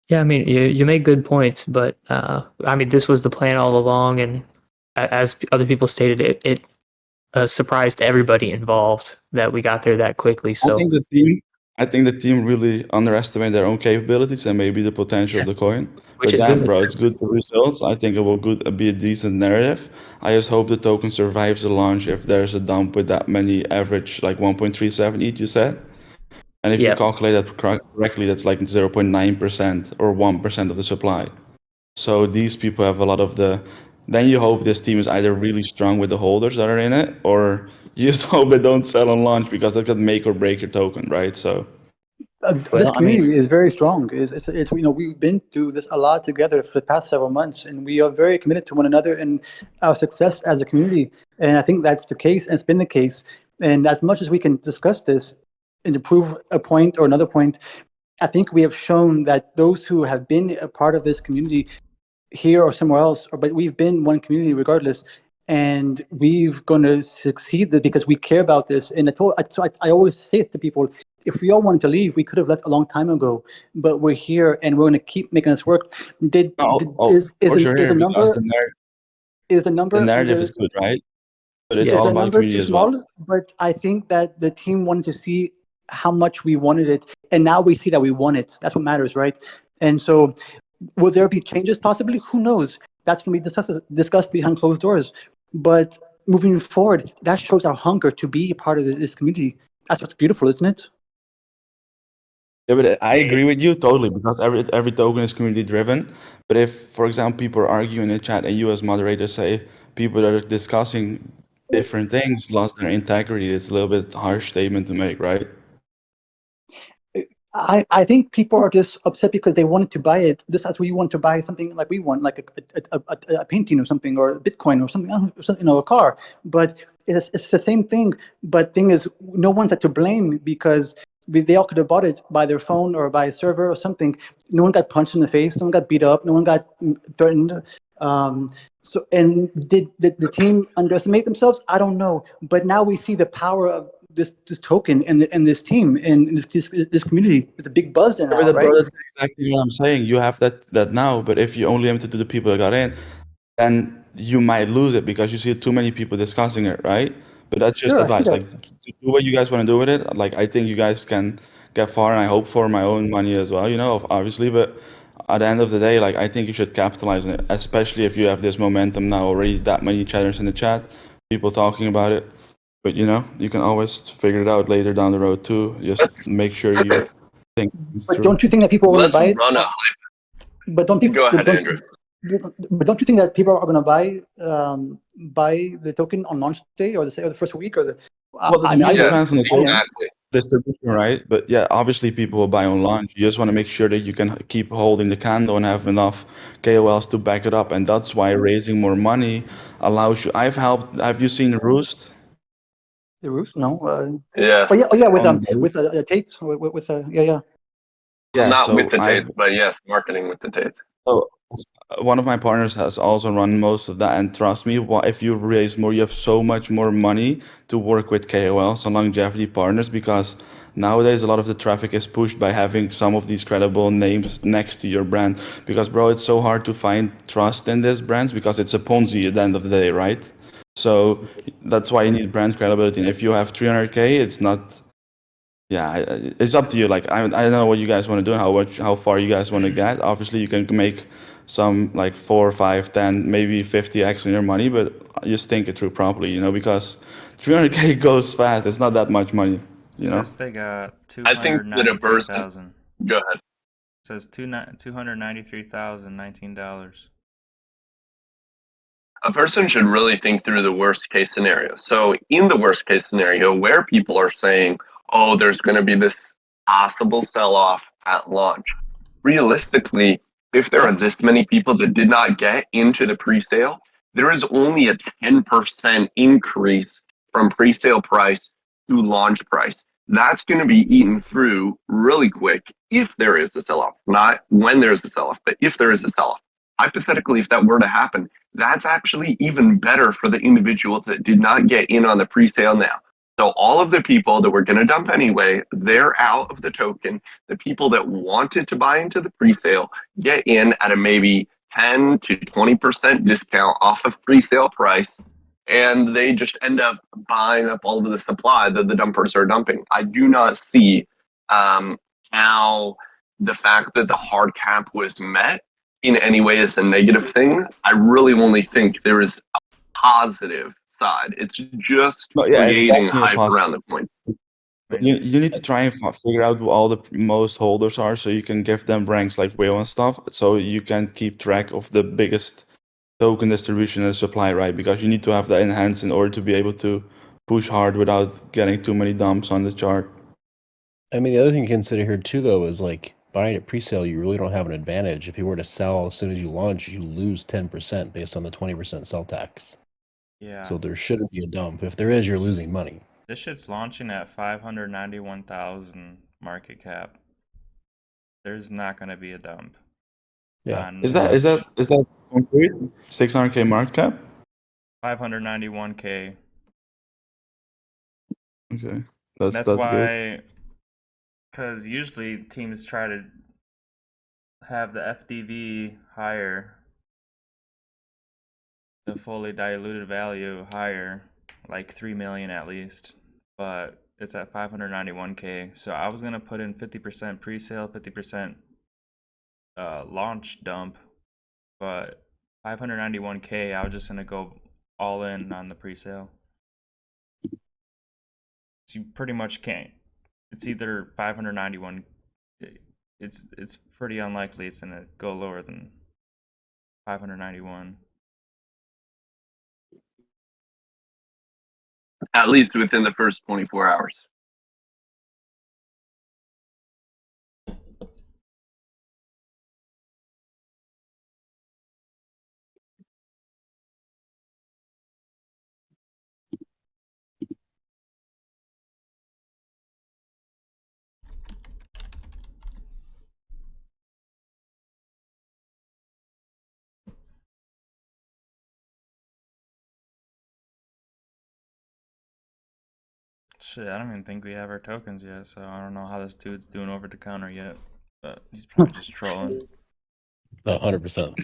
Yeah, I mean, you make good points, but I mean, this was the plan all along, and as other people stated, it surprised everybody involved that we got there that quickly. So I think the team really underestimated their own capabilities and maybe the potential of the coin. Which But is damn, good. bro, it's good the results. I think it will be a decent narrative. I just hope the token survives the launch if there's a dump with that many average, like 1.37 ETH, you said. And if you calculate that correctly, that's like 0.9% or 1% of the supply. So these people have a lot of then you hope this team is either really strong with the holders that are in it, or you just hope they don't sell on launch because that could make or break your token, right? So this community is very strong. It's we've been through this a lot together for the past several months, and we are very committed to one another and our success as a community. And I think that's the case, and it's been the case. And as much as we can discuss this and to prove a point or another point, I think we have shown that those who have been a part of this community here or somewhere else, but we've been one community regardless, and we've going to succeed because we care about this. And I always say it to people, if we all wanted to leave, we could have left a long time ago, but we're here and we're going to keep making this work. Is the number the narrative is good, right? But it's all about the community as well. But I think that the team wanted to see how much we wanted it, and now we see that we want it. That's what matters, right? And so will there be changes possibly? Who knows? That's going to be discussed behind closed doors. But moving forward, that shows our hunger to be part of this community. That's what's beautiful, isn't it? Yeah, but I agree with you totally because every token is community driven. But if, for example, people are arguing in the chat and you as moderator say people that are discussing different things lost their integrity, it's a little bit harsh statement to make, right? I think people are just upset because they wanted to buy it just as we want to buy something like we want, like a painting or something, or a Bitcoin or something, a car. But it's the same thing. But thing is, no one's to blame because they all could have bought it by their phone or by a server or something. No one got punched in the face. No one got beat up. No one got threatened. And did the team underestimate themselves? I don't know. But now we see the power of this token and this team and this community. It's a big buzz now, right? Bro, that's exactly what I'm saying. You have that now, but if you only limit it to the people that got in, then you might lose it because you see too many people discussing it, right? But that's just advice. Like, do what you guys want to do with it. Like, I think you guys can get far, and I hope for my own money as well, obviously. But at the end of the day, like I think you should capitalize on it, especially if you have this momentum now already. That many chatters in the chat, people talking about it. But you know, you can always figure it out later down the road too. Just make sure you think things But through. don't you think that people are going to buy it? Run a But don't people? Go ahead, Andrew. But don't you think that people are going to buy the token on launch day or the first week or the? Well, I mean, I depends on the token exactly. distribution, right? But yeah, obviously people will buy on launch. You just want to make sure that you can keep holding the candle and have enough KOLs to back it up, and that's why raising more money allows you. I've helped. Have you seen Roost? The roost? No. Yeah. Oh yeah, with On Tate, with yeah. Yeah, Not so with the I've Tates, but yes, marketing with the Tates. so one of my partners has also run most of that, and trust me, if you raise more, you have so much more money to work with KOLs and longevity partners, because nowadays a lot of the traffic is pushed by having some of these credible names next to your brand. Because bro, it's so hard to find trust in these brands because it's a Ponzi at the end of the day, right? So that's why you need brand credibility. And if you have 300K, it's not. Yeah, it's up to you. Like I don't know what you guys want to do and how far you guys want to get. Obviously, you can make some like 4, 5, 10, maybe 50x on your money, but just think it through properly, you know, because 300K goes fast. It's not that much money, you It know. says they got I think that a person. 293,000. Go ahead. It says $293,019. A person should really think through the worst case scenario. So in the worst case scenario, where people are saying, oh, there's going to be this possible sell-off at launch, realistically, if there are this many people that did not get into the pre-sale, there is only a 10% increase from pre-sale price to launch price. That's going to be eaten through really quick if there is a sell-off. Not when there's a sell-off, but if there is a sell-off. Hypothetically, if that were to happen, that's actually even better for the individuals that did not get in on the pre-sale now. So all of the people that were going to dump anyway, they're out of the token. The people that wanted to buy into the pre-sale get in at a maybe 10 to 20% discount off of pre-sale price, and they just end up buying up all of the supply that the dumpers are dumping. I do not see how the fact that the hard cap was met in any way is a negative thing. I really only think there is a positive side. It's just It's creating definitely a hype positive. around the coin. But you need to try and figure out who all the most holders are, so you can give them ranks like whale and stuff, so you can keep track of the biggest token distribution and supply, right? Because you need to have that in hands in order to be able to push hard without getting too many dumps on the chart. I mean, the other thing to consider here too, though, is like buying at pre-sale, you really don't have an advantage. If you were to sell as soon as you launch, you lose 10% based on the 20% sell tax. Yeah. So there shouldn't be a dump. If there is, you're losing money. This shit's launching at 591,000 market cap. There's not gonna be a dump. Yeah. Is that concrete? 600K market cap? 591K. Okay, That's good. why, because usually teams try to have the FDV higher, the fully diluted value higher, like 3 million at least, but it's at 591K. So I was gonna put in 50% pre-sale, 50% launch dump, but 591K, I was just gonna go all in on the pre-sale. So you pretty much can't. It's either 591. It's pretty unlikely it's gonna go lower than 591. At least within the first 24 hours. Shit, I don't even think we have our tokens yet, so I don't know how this dude's doing over the counter yet. But he's probably just trolling. 100%.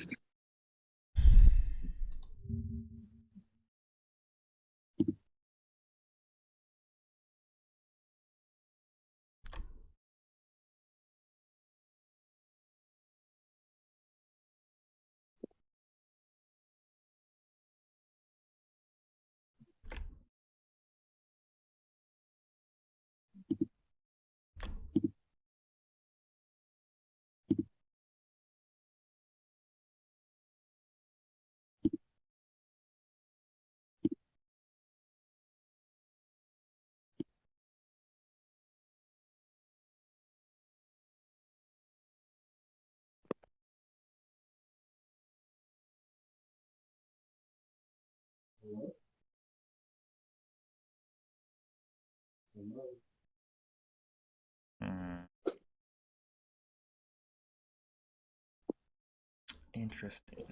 Interesting.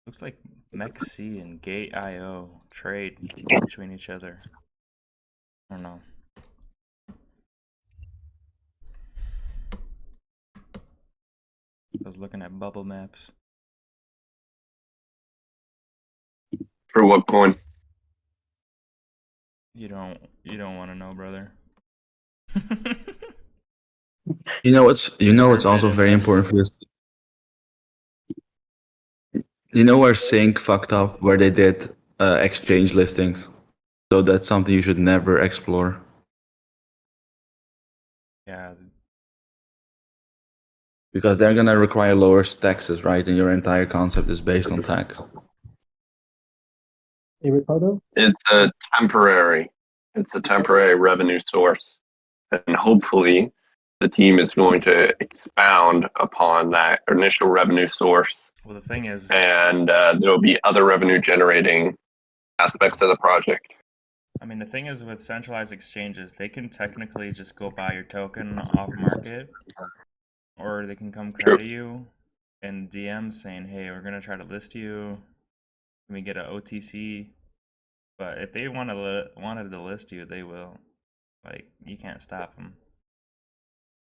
Looks like MEXC and Gate.io trade between each other. I don't know. I was looking at bubble maps. For what coin? You don't want to know, brother. You know what's also very important for this. You know where Sync fucked up, where they did exchange listings. So that's something you should never explore. Yeah. Because they're gonna require lower taxes, right? And your entire concept is based on tax. Hey, Ricardo? It's a temporary revenue source. And hopefully the team is going to expound upon that initial revenue source. Well, the thing is, and there'll be other revenue generating aspects of the project. I mean, the thing is with centralized exchanges, they can technically just go buy your token off market, or they can come credit you and DM saying, hey, we're going to try to list you. Can we get an OTC? But if they wanted to list you, they will. Like, you can't stop them.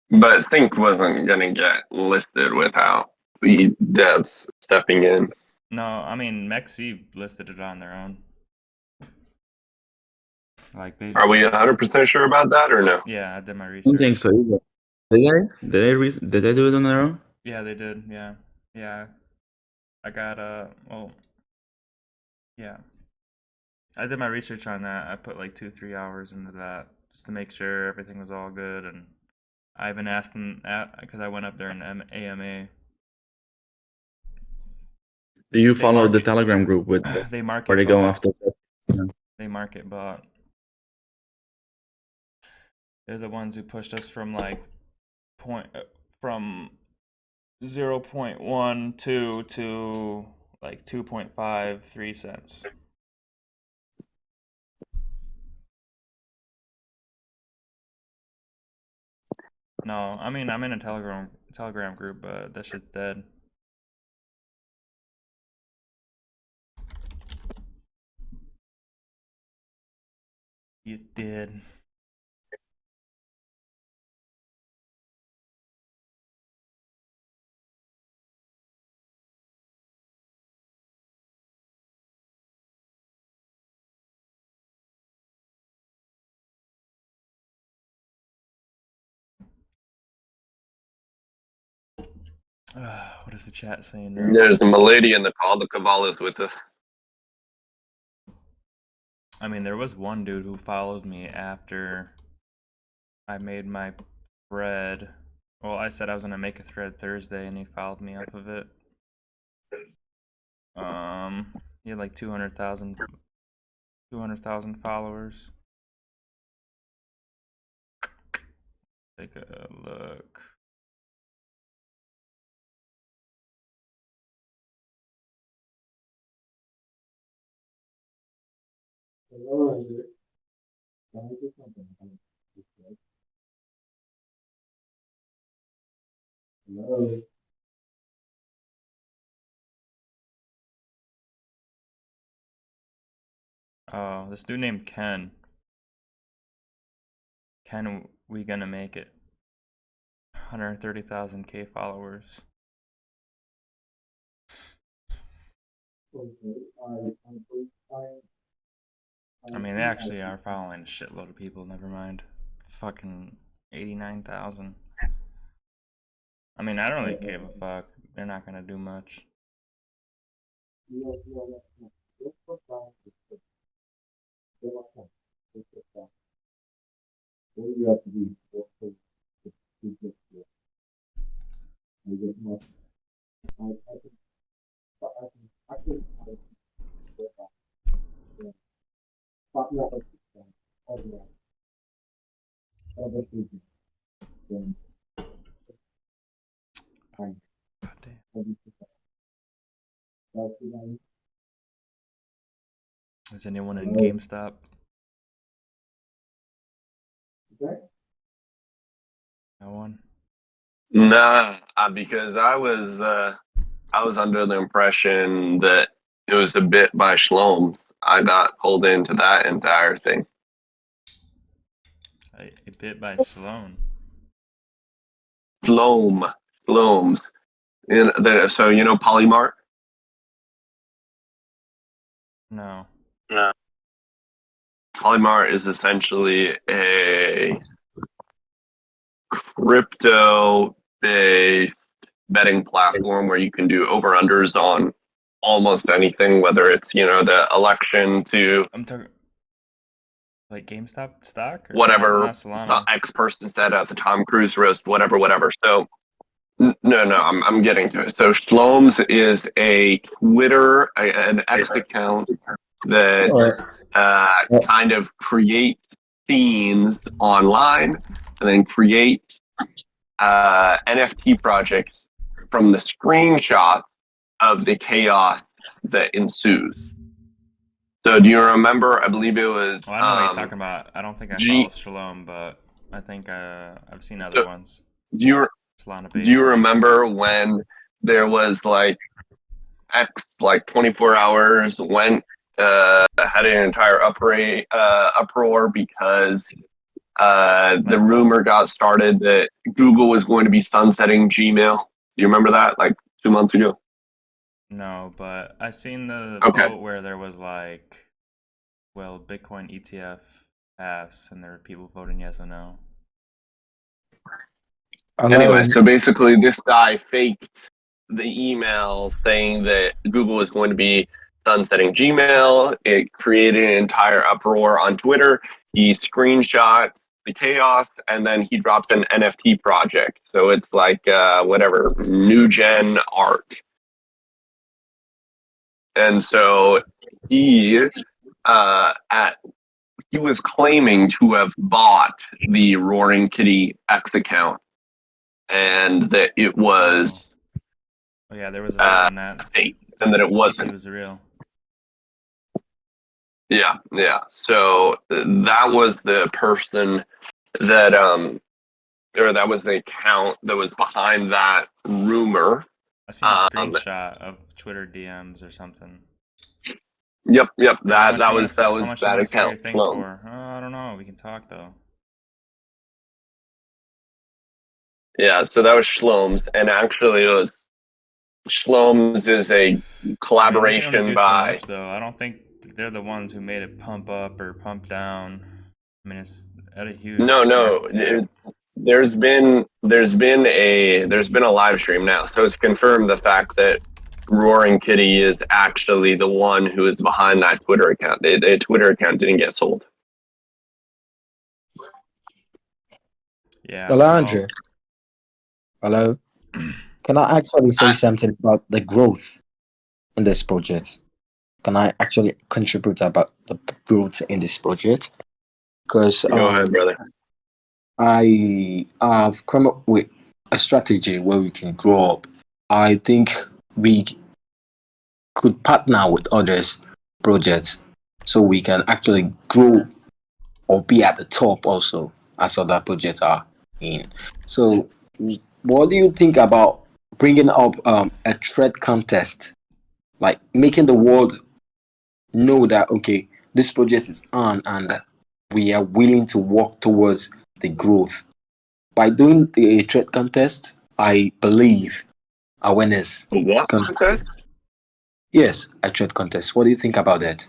But Sync wasn't going to get listed without the devs stepping in. No, I mean, MEXC listed it on their own. Like they. Are we 100% sure about that or no? Yeah, I did my I research. don't think so either. Did they do it on their own? Yeah, they did. Yeah. I got well. Yeah. I did my research on that. I put like 2-3 hours into that just to make sure everything was all good, and I even asked them because I went up there in AMA. Do you follow the Telegram group with they market where they go after? They market bot. They're the ones who pushed us from like from 0.12 to like 2.53 cents. No, I mean I'm in a Telegram group, but that shit's dead. He's dead. What is the chat saying now? There's a lady in the call. The Kabbalah's with us. I mean, there was one dude who followed me after I made my thread. Well, I said I was gonna make a thread Thursday, and he followed me off of it. He had like 200,000 followers. Take a look. Oh, this dude named Ken. Ken, we gonna make it? 130,000 followers. I mean, they actually are following a shitload of people. Never mind. Fucking 89,000. I mean, I don't really give a fuck. They're not gonna do much. God damn. Is anyone in GameStop? No one. Nah, because I was under the impression that it was a bit by Shlom. I got pulled into that entire thing. A bit by Sloan. Shloms. So you know Polymart? No. Polymart is essentially a crypto-based betting platform where you can do over-unders on almost anything, whether it's, you know, the election to I'm talking like GameStop stock or whatever not Solana. X person said at the Tom Cruise roast, whatever. So no, I'm getting to it. So Shloms is a Twitter, an X account that kind of creates scenes online and then create NFT projects from the screenshot of the chaos that ensues. So do you remember? I believe it was. Well, I know what you're talking about. I don't think I follow Shalom, but I think I've seen other ones. Do you remember when there was like X, like 24 hours went had an entire uproar because the rumor got started that Google was going to be sunsetting Gmail. Do you remember that? Like 2 months ago? No, but I seen the vote where there was like, well, Bitcoin ETF pass, and there were people voting yes or no. Anyway, so basically this guy faked the email saying that Google was going to be sunsetting Gmail. It created an entire uproar on Twitter. He screenshot the chaos, and then he dropped an NFT project. So it's like whatever, new gen art. And so he was claiming to have bought the Roaring Kitty X account, and that it was Oh yeah, there was a vote on that. fake, and that it wasn't. It was real. Yeah. So that was the person that or that was the account that was behind that rumor. I seen a screenshot of Twitter DMs or something. Yep. That How was much that you wanna sell your account. thing for? I don't know. We can talk though. Yeah, so that was Shloms, and actually it was Shloms is a collaboration they can only do by. so much, though. I don't think they're the ones who made it pump up or pump down. I mean, it's at a huge. No. There's been a live stream now, so it's confirmed the fact that Roaring Kitty is actually the one who is behind that Twitter account. The Twitter account didn't get sold. Yeah. Galandra. Hello. Can I actually say something about the growth in this project? Can I actually contribute about the growth in this project? Because Go ahead, brother. I have come up with a strategy where we can grow up. I think we could partner with others projects so we can actually grow or be at the top also as other projects are in. So what do you think about bringing up a thread contest, like making the world know that okay, this project is on and we are willing to work towards the growth by doing the thread contest? I believe awareness. What contest? Yes, a thread contest. What do you think about that?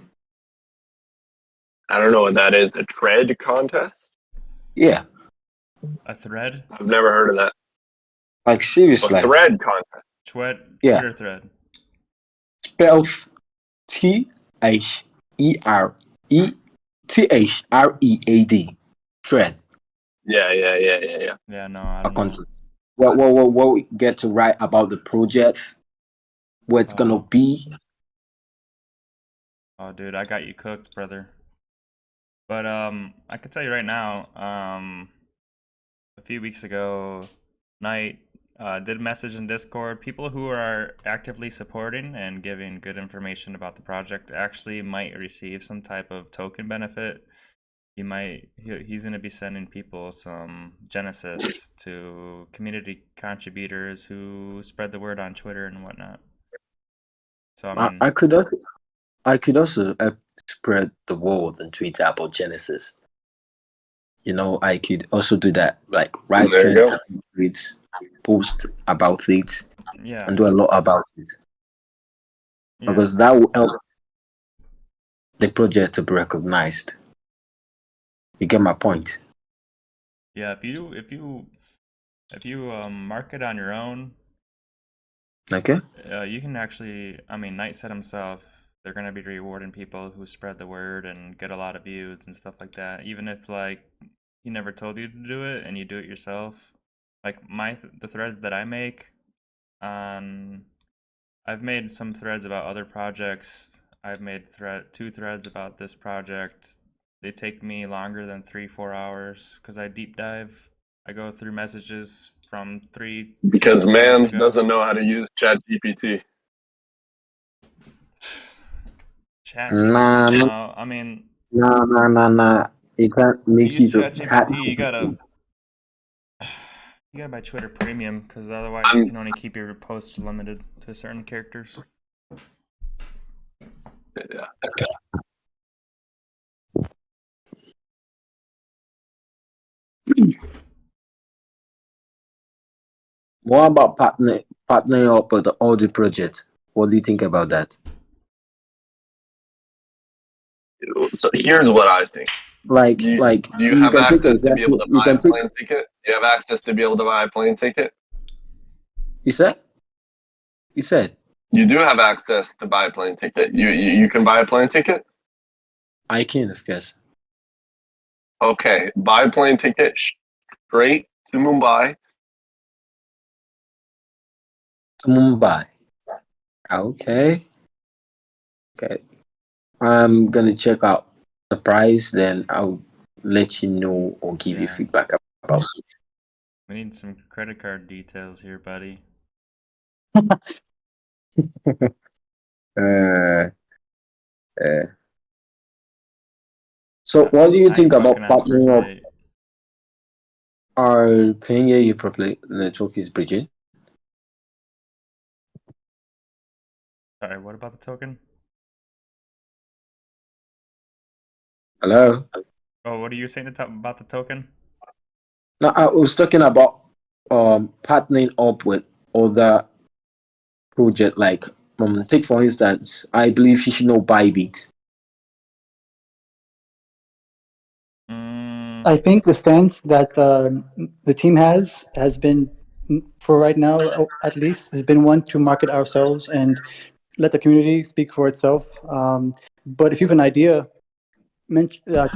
I don't know what that is. A tread contest? Yeah. A thread? I've never heard of that. Like seriously. A thread contest. Yeah. Twitter thread. Spelled THEREAD. Thread. Yeah. Yeah, no, I don't know. What we get to write about the project, where it's gonna be. Oh, dude, I got you cooked, brother. But I can tell you right now, a few weeks ago, Knight did message in Discord. People who are actively supporting and giving good information about the project actually might receive some type of token benefit. He's going to be sending people some Genesis to community contributors who spread the word on Twitter and whatnot. So I mean, I could also spread the word on Twitter about Genesis. I could also do that, like write There you trends, go. tweets, post about it, yeah, and do a lot about it, yeah. because that will help the project to be recognized. You get my point? Yeah, if you market on your own, Okay. you can actually. I mean, Knight said himself, they're gonna be rewarding people who spread the word and get a lot of views and stuff like that. Even if like he never told you to do it and you do it yourself. Like the threads that I make on, I've made some threads about other projects. I've made two threads about this project. They take me longer than 3-4 hours because I deep dive. I go through messages from Because 2 years man ago. doesn't know how to use ChatGPT. ChatGPT. No, I mean, Nah. You can't to make use it a ChatGPT, you gotta buy Twitter Premium because otherwise you can only keep your posts limited to certain characters. Yeah. What about partnering up with all the projects? What do you think about that? So here's what I think. Like, Do you you have can take access to be able example. to You buy can a take. plane ticket? Do you have access to be able to buy a plane ticket? You said. You do have access to buy a plane ticket. You can buy a plane ticket? I can, of course. Okay, buy a plane ticket straight to Mumbai. To Mumbai. Okay. I'm gonna check out the price, then I'll let you know or give you feedback about it. We need some credit card details here, buddy. So, what do you think about Fucking on partnering up? Thursday. Can hear you properly. The network is bridging. Sorry, what about the token? Hello. Oh, what are you saying about the token? No, I was talking about partnering up with other project. Like take for instance, I believe you should know Bybit. I think the stance that the team has been, for right now at least, has been one to market ourselves and let the community speak for itself. But if you have an idea,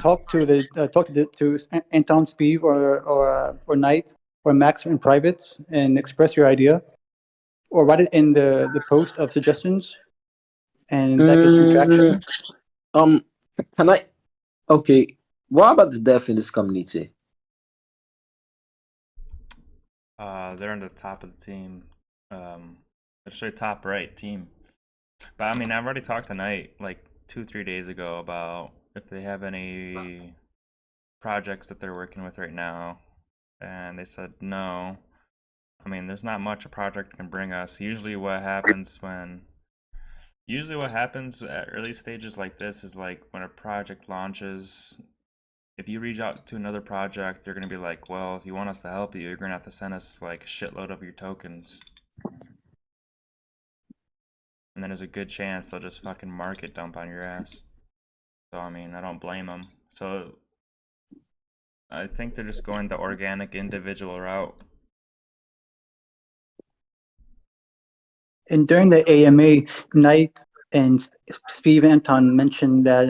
talk to Anton, Speed, or Knight or Max in private and express your idea, or write it in the post of suggestions, and that gets some traction. Can I? Okay. What about the dev in this community? They're in the top of the team. They're top right team. But I mean, I've already talked to Knight like 2-3 days ago about if they have any projects that they're working with right now, and they said no. I mean, there's not much a project can bring us. Usually what happens at early stages like this is like when a project launches, if you reach out to another project, they're gonna be like, well, if you want us to help you, you're gonna have to send us like a shitload of your tokens. And then there's a good chance they'll just fucking market dump on your ass. So I mean, I don't blame them. So I think they're just going the organic individual route. And during the AMA, Knight and Steve Anton mentioned that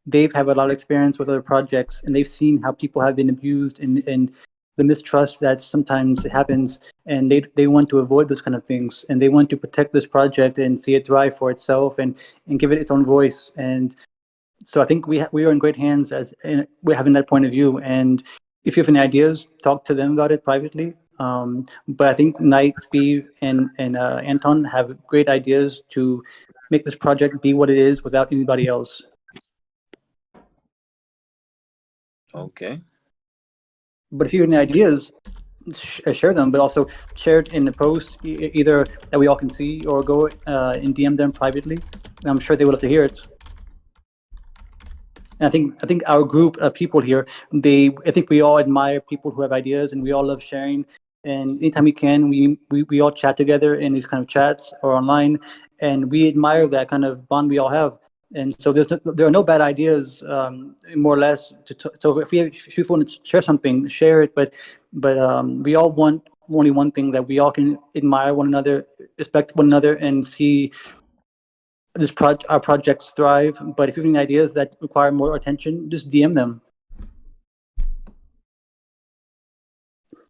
they've had a lot of experience with other projects, and they've seen how people have been abused and the mistrust that sometimes happens, and they want to avoid those kind of things, and they want to protect this project and see it thrive for itself and give it its own voice. And so I think we are in great hands as we're having that point of view. And if you have any ideas, talk to them about it privately. But I think Knight, Steve, and Anton have great ideas to make this project be what it is without anybody else. Okay. But if you have any ideas, share them, but also share it in the post, either that we all can see, or go and DM them privately. I'm sure they would love to hear it. And I think our group of people here, I think we all admire people who have ideas, and we all love sharing. And anytime we can, we all chat together in these kind of chats or online, and we admire that kind of bond we all have. And so there are no bad ideas, more or less. So if you want to share something, share it. But we all want only one thing: that we all can admire one another, respect one another, and see our projects thrive. But if you have any ideas that require more attention, just DM them.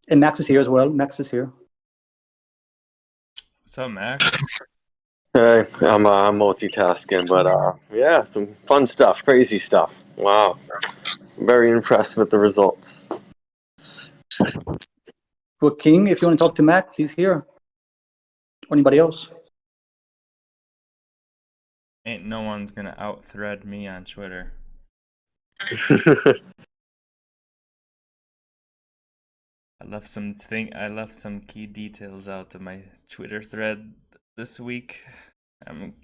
And Max is here as well. Max is here. What's up, Max? Hey, I'm multitasking, but yeah, some fun stuff, crazy stuff. Wow, very impressed with the results. Well, King, if you want to talk to Max, he's here. Or anybody else? Ain't no one's gonna out-thread me on Twitter. I left some key details out of my Twitter thread this week. I'm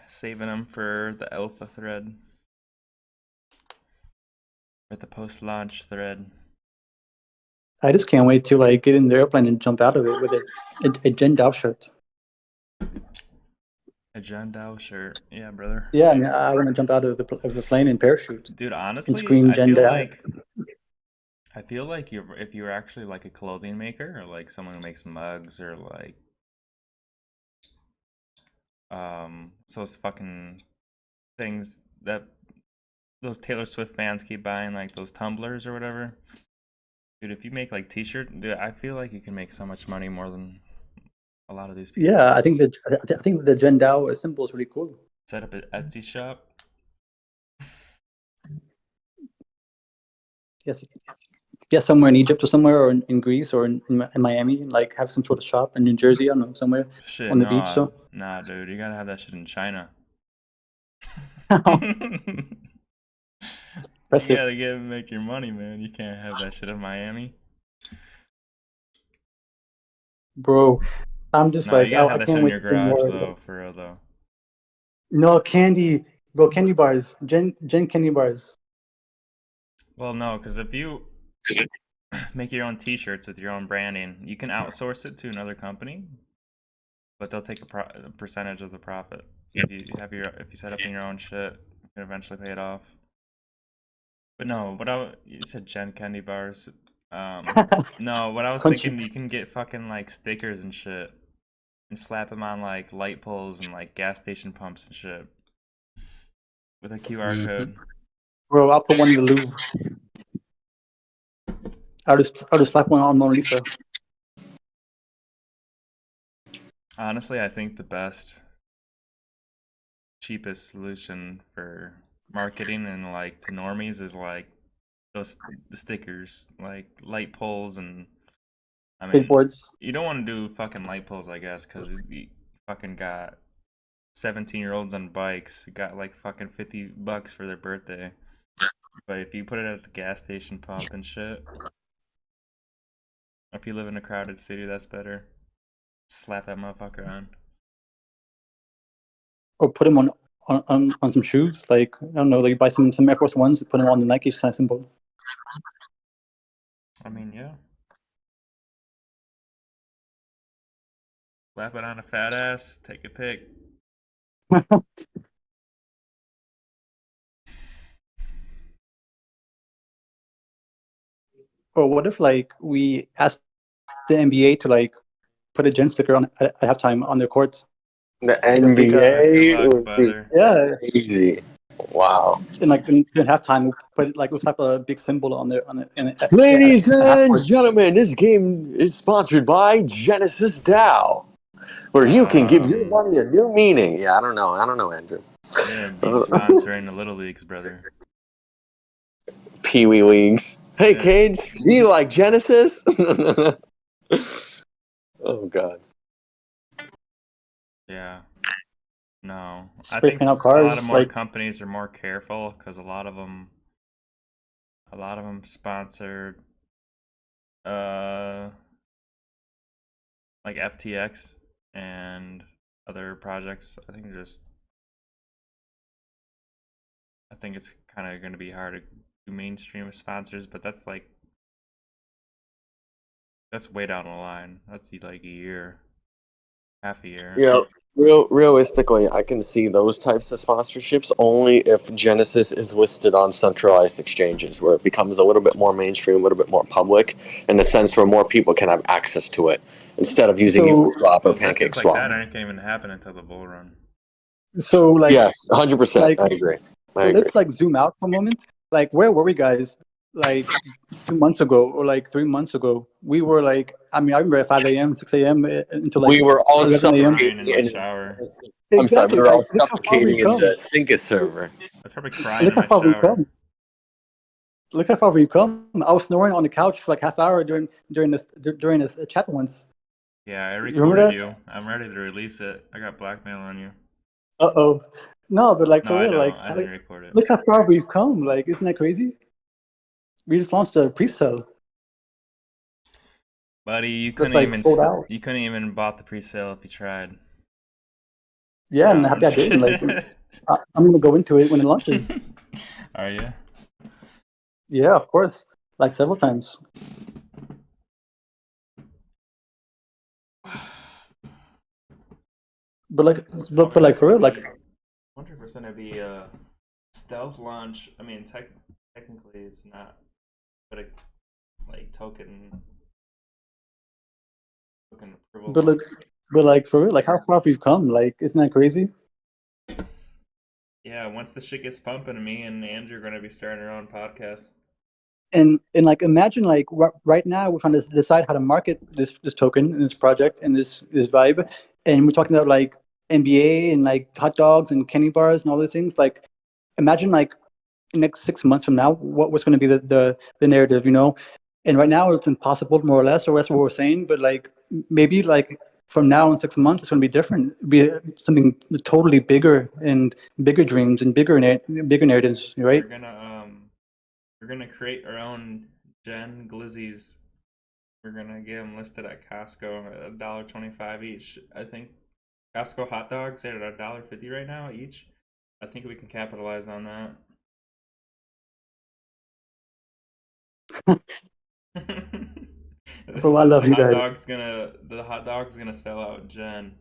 saving them for the alpha thread. Or the post-launch thread. I just can't wait to get in the airplane and jump out of it with a Jen Dow shirt. A John Dow shirt, yeah, brother. Yeah, I mean, I want to jump out of the plane in parachute. Dude, and honestly, scream Jen Dow. I feel like if you're actually like a clothing maker, or like someone who makes mugs, or like those fucking things that those Taylor Swift fans keep buying, like those tumblers or whatever. Dude, if you make like t-shirt, dude, I feel like you can make so much money more than a lot of these people. Yeah, I think the Jen Dow symbol is really cool. Set up an Etsy shop. Yes, somewhere in Egypt or somewhere, or in Greece, or in Miami, like have some sort of shop in New Jersey, I don't know, somewhere Shit, on the beach. So nah, dude, you gotta have that shit in China. You gotta make your money, man. You can't have that shit in Miami. Bro, I'm just No, you gotta have that shit in wait your to see garage, more. though, for real, though. No, candy, bro, candy bars, Jen candy bars. Well, no, because if you make your own t-shirts with your own branding, you can outsource it to another company, but they'll take a percentage of the profit. If you set up in your own shit, you can eventually pay it off. But no, you said Gen candy bars. No, what I was thinking, you can get fucking like stickers and shit, and slap them on like light poles and like gas station pumps and shit with a QR code. Bro, I'll put one in the Louvre. I'll just slap one on Mona Lisa. Honestly, I think the best, cheapest solution for marketing and like to normies is like the stickers, like light poles, and I mean, skateboards. You don't want to do fucking light poles, I guess, because you fucking got 17-year-olds on bikes got like fucking $50 for their birthday. But if you put it at the gas station pump and shit, if you live in a crowded city, that's better. Slap that motherfucker on. Or put them on some shoes, like I don't know, like buy some Air Force Ones, put them on the Nike symbol. I mean, yeah. Slap it on a fat ass, take a pic. Or what if we ask the NBA to put a Gen sticker on at halftime on their court? The NBA would be yeah, crazy. Wow. And in halftime, we'll slap a big symbol on there Ladies and gentlemen, this game is sponsored by Genesis DAO, where you can give your money a new meaning. Yeah, I don't know, Andrew. Yeah, be sponsoring the Little Leagues, brother. Pee Wee Leagues. Hey, kids, do you like Genesis? Oh god. Yeah. No, I Spray think paint out a lot of cars, more like companies are more careful because a lot of them sponsored uh like FTX and other projects. I think it's kind of going to be hard to do mainstream sponsors, but that's way down the line. That's like a year, half a year. Yeah, realistically, I can see those types of sponsorships only if Genesis is listed on centralized exchanges, where it becomes a little bit more mainstream, a little bit more public, in the sense where more people can have access to it instead of using Uniswap or But listings like PancakeSwap. that aren't going to even happen until the bull run. so like Yes, 100%. like I agree. I so agree. let's like zoom out for a moment. Like where were we guys like 2 months ago or like 3 months ago? We were like, I mean, I remember at 5 a.m., 6 a.m. until like We were all 11 a.m. Crying in my suffocating shower. I'm sorry, we Exactly. were all Like look how far suffocating we've in the come. Syncus server. I was probably crying Look in how my far we've shower. come. Look how far we've come. I was snoring on the couch for like half hour during this chat once. Yeah, I You remember recorded that? you. I'm ready to release it. I got blackmail on you. Uh-oh. No, but like No, for I real, don't. like I didn't record it. look how far we've come. Like, isn't that crazy? We just launched a pre-sale. Buddy, you Just couldn't like even sold out. you couldn't even bought the pre-sale if you tried. Yeah, and No, I'm I'm happy I just didn't. Like, kidding. I'm gonna go into it when it launches. Are you? Yeah, of course. Like several times. But like, but like for real, like 100% it'd be a stealth launch. I mean, technically it's not, but a like token approval. but like for real, like how far we've come. Like, isn't that crazy? Yeah, once the shit gets pumping, me and Andrew are gonna be starting our own podcast. And like imagine like right now we're trying to decide how to market this token and this project and this vibe, and we're talking about like NBA and like hot dogs and candy bars and all those things. Like imagine like next 6 months from now what's going to be the narrative, you know? And right now it's impossible, more or less, or that's what we're saying. But like maybe like from now in 6 months it's going to be different. It'll be something totally bigger and bigger dreams and bigger narratives, right? We're gonna create our own Gen Glizzies. We're gonna get them listed at Costco at $1.25 each. I think Costco hot dogs are at $1.50 right now each. I think we can capitalize on that. Bro, I love you guys. The hot dog's gonna spell out Gen,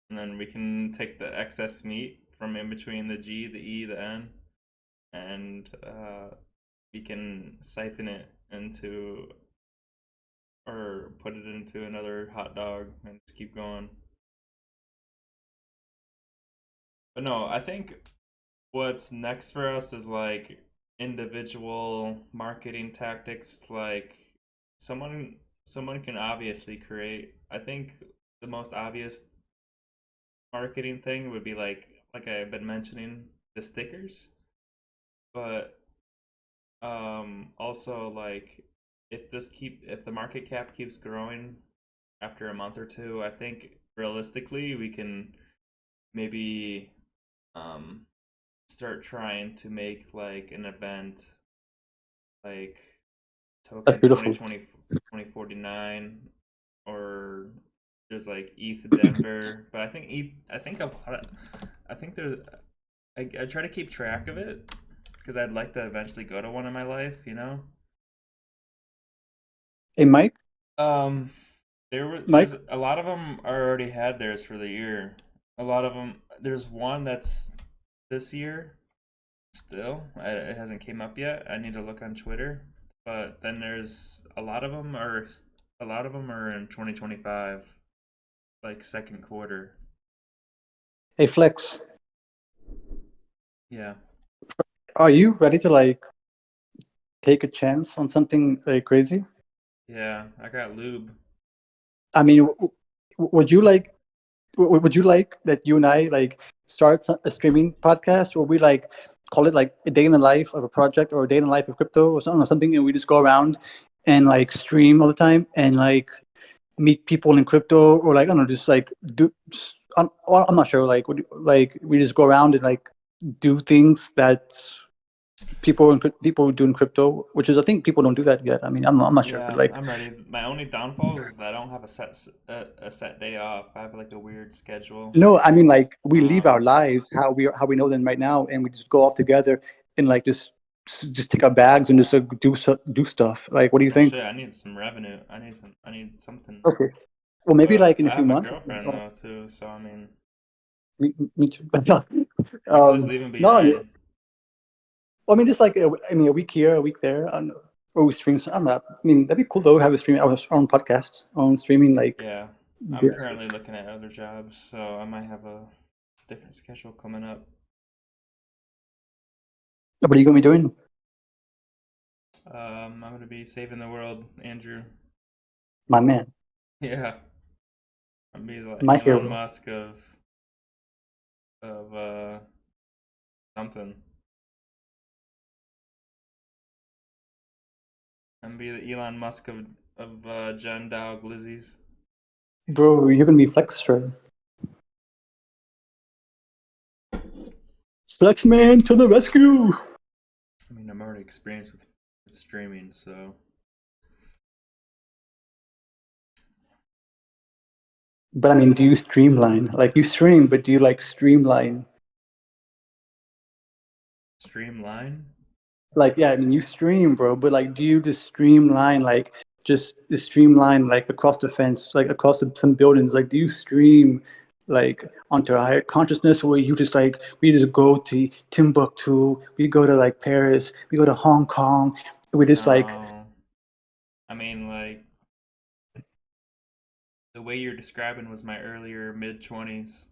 and then we can take the excess meat from in between the G, the E, the N, and we can siphon it into or put it into another hot dog and just keep going. But no, I think what's next for us is like individual marketing tactics. Like someone can obviously create. I think the most obvious marketing thing would be like I've been mentioning, the stickers. But also like if the market cap keeps growing after a month or two, I think realistically we can maybe start trying to make like an event like token 2049, or there's like ETH Denver. But I think I try to keep track of it because I'd like to eventually go to one in my life, you know. Hey, Mike. There's a lot of them already had theirs for the year. A lot of them. There's one that's this year. Still, it hasn't came up yet. I need to look on Twitter. But then there's a lot of them are in 2025, like second quarter. Hey, Flex. Yeah. Are you ready to like take a chance on something like crazy? Yeah, I got lube. I mean, would you like that you and I like start a streaming podcast, or we like call it like a day in the life of a project or a day in the life of crypto or something, and we just go around and like stream all the time and like meet people in crypto, or like I don't know, just like do. I'm not sure. Like, like we just go around and like do things that people do in crypto, which is I think people don't do that yet. I mean, I'm not sure, but Yeah, like I'm ready. My only downfall is that I don't have a set day off. I have like a weird schedule. no, I mean like we live our lives how we know them right now, and we just go off together and like just take our bags and just do stuff. Like, what do you Well, think? shit, I need some revenue. I need something. Okay, well maybe like in a I few have a months. girlfriend though too, so I mean, Me too. we can just leave them No, behind. well, I mean, just like I mean, a week here, a week there, or we stream. I don't know. I mean, that'd be cool though. Have a stream, our own podcast, on streaming. Like, Yeah, I'm yeah. currently looking at other jobs, so I might have a different schedule coming up. What are you gonna be doing? I'm gonna be saving the world, Andrew. My man, Yeah, I'm gonna be like my Elon hero. Musk of something. I'm gonna be the Elon Musk of Gen Dog Glizzies. Bro, you're gonna be Flexster. Flex man to the rescue! I mean, I'm already experienced with streaming, so. But I mean, do you streamline? Like, you stream, but do you like streamline? Streamline? Like, yeah, I mean, you stream, bro, but like, do you just streamline, like, just streamline, like, across the fence, like, across some buildings? Like, do you stream, like, onto a higher consciousness, where you just, like, we just go to Timbuktu, we go to, like, Paris, we go to Hong Kong, we just, like... No. I mean, like, the way you're describing was my earlier mid-20s.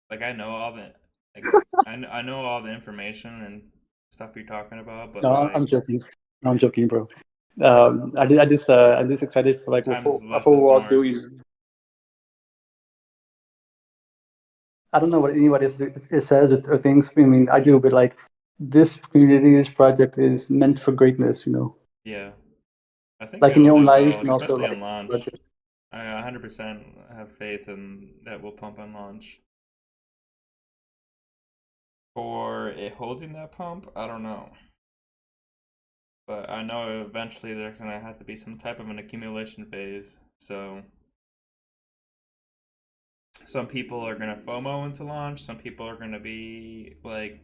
Like, I know all the... Like, I know all the information and stuff you're talking about, but No, like... I'm joking. I'm joking, bro. I'm just excited for like Times for less what is we're all more. doing. I don't know what anybody else it says or thinks. I mean, I do, but like this community, this project is meant for greatness. You know. Yeah. I think Like in it'll your own do lives, well, and also especially like on launch. project. I 100% have faith in that will pump on launch. For it holding that pump, I don't know. But I know eventually there's going to have to be some type of an accumulation phase. So some people are going to FOMO into launch. Some people are going to be like,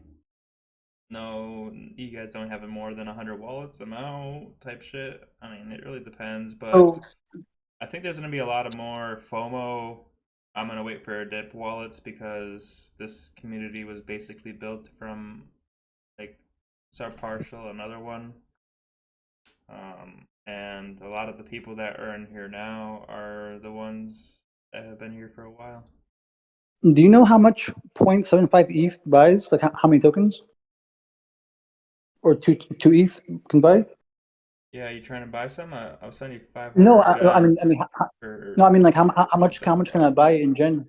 no, you guys don't have more than 100 wallets. I'm out type shit. I mean, it really depends. But Oh, I think there's going to be a lot of more FOMO. I'm going to wait for dip wallets because this community was basically built from like Subpartial, another one. And a lot of the people that are in here now are the ones that have been here for a while. do you know how much 0.75 ETH buys? Like how many tokens? Or two ETH can buy? Yeah, you trying to buy some? I'll send you 500. No, I mean, no, I mean, like how much can I buy in Gen?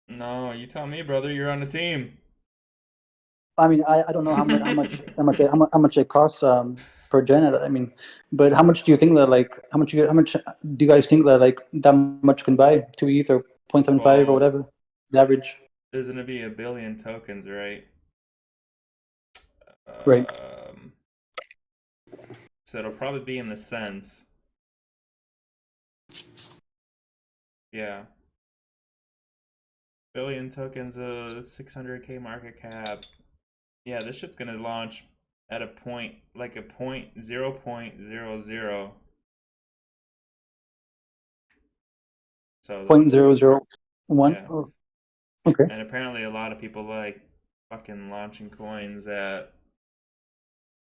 No, you tell me, brother. You're on the team. I mean, I don't know how much it costs per gen. I mean, but how much do you think that like how much do you guys think that like that much can buy 2 ETH or 0.75 or whatever the average? There's gonna be 1 billion tokens, right? Right. So it'll probably be in the cents. Yeah. Billion tokens, 600k market cap. Yeah, this shit's gonna launch at a point, like a 0.00. So 0.001. yeah. Oh, okay. And apparently a lot of people like fucking launching coins at,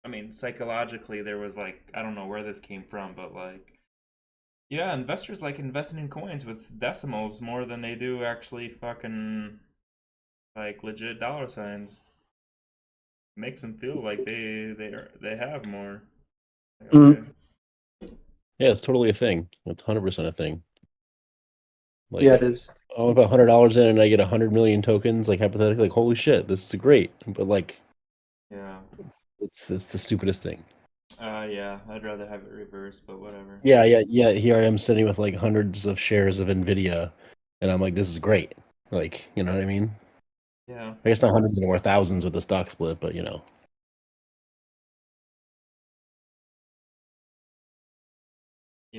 I mean, psychologically there was like, I don't know where this came from, but like, yeah, investors like investing in coins with decimals more than they do actually fucking like legit dollar signs. Makes them feel like they have more. Like, okay. Yeah, it's totally a thing. It's 100% a thing. Like, yeah, it is. I'll put $100 in and I get 100 million tokens. Like hypothetically, like holy shit, this is great. But like, yeah, it's the stupidest thing. Yeah, I'd rather have it reversed, but whatever. Yeah. Here I am sitting with like hundreds of shares of Nvidia, and I'm like, this is great. Like, you know what I mean? Yeah. I guess not hundreds anymore, thousands with the stock split, but you know.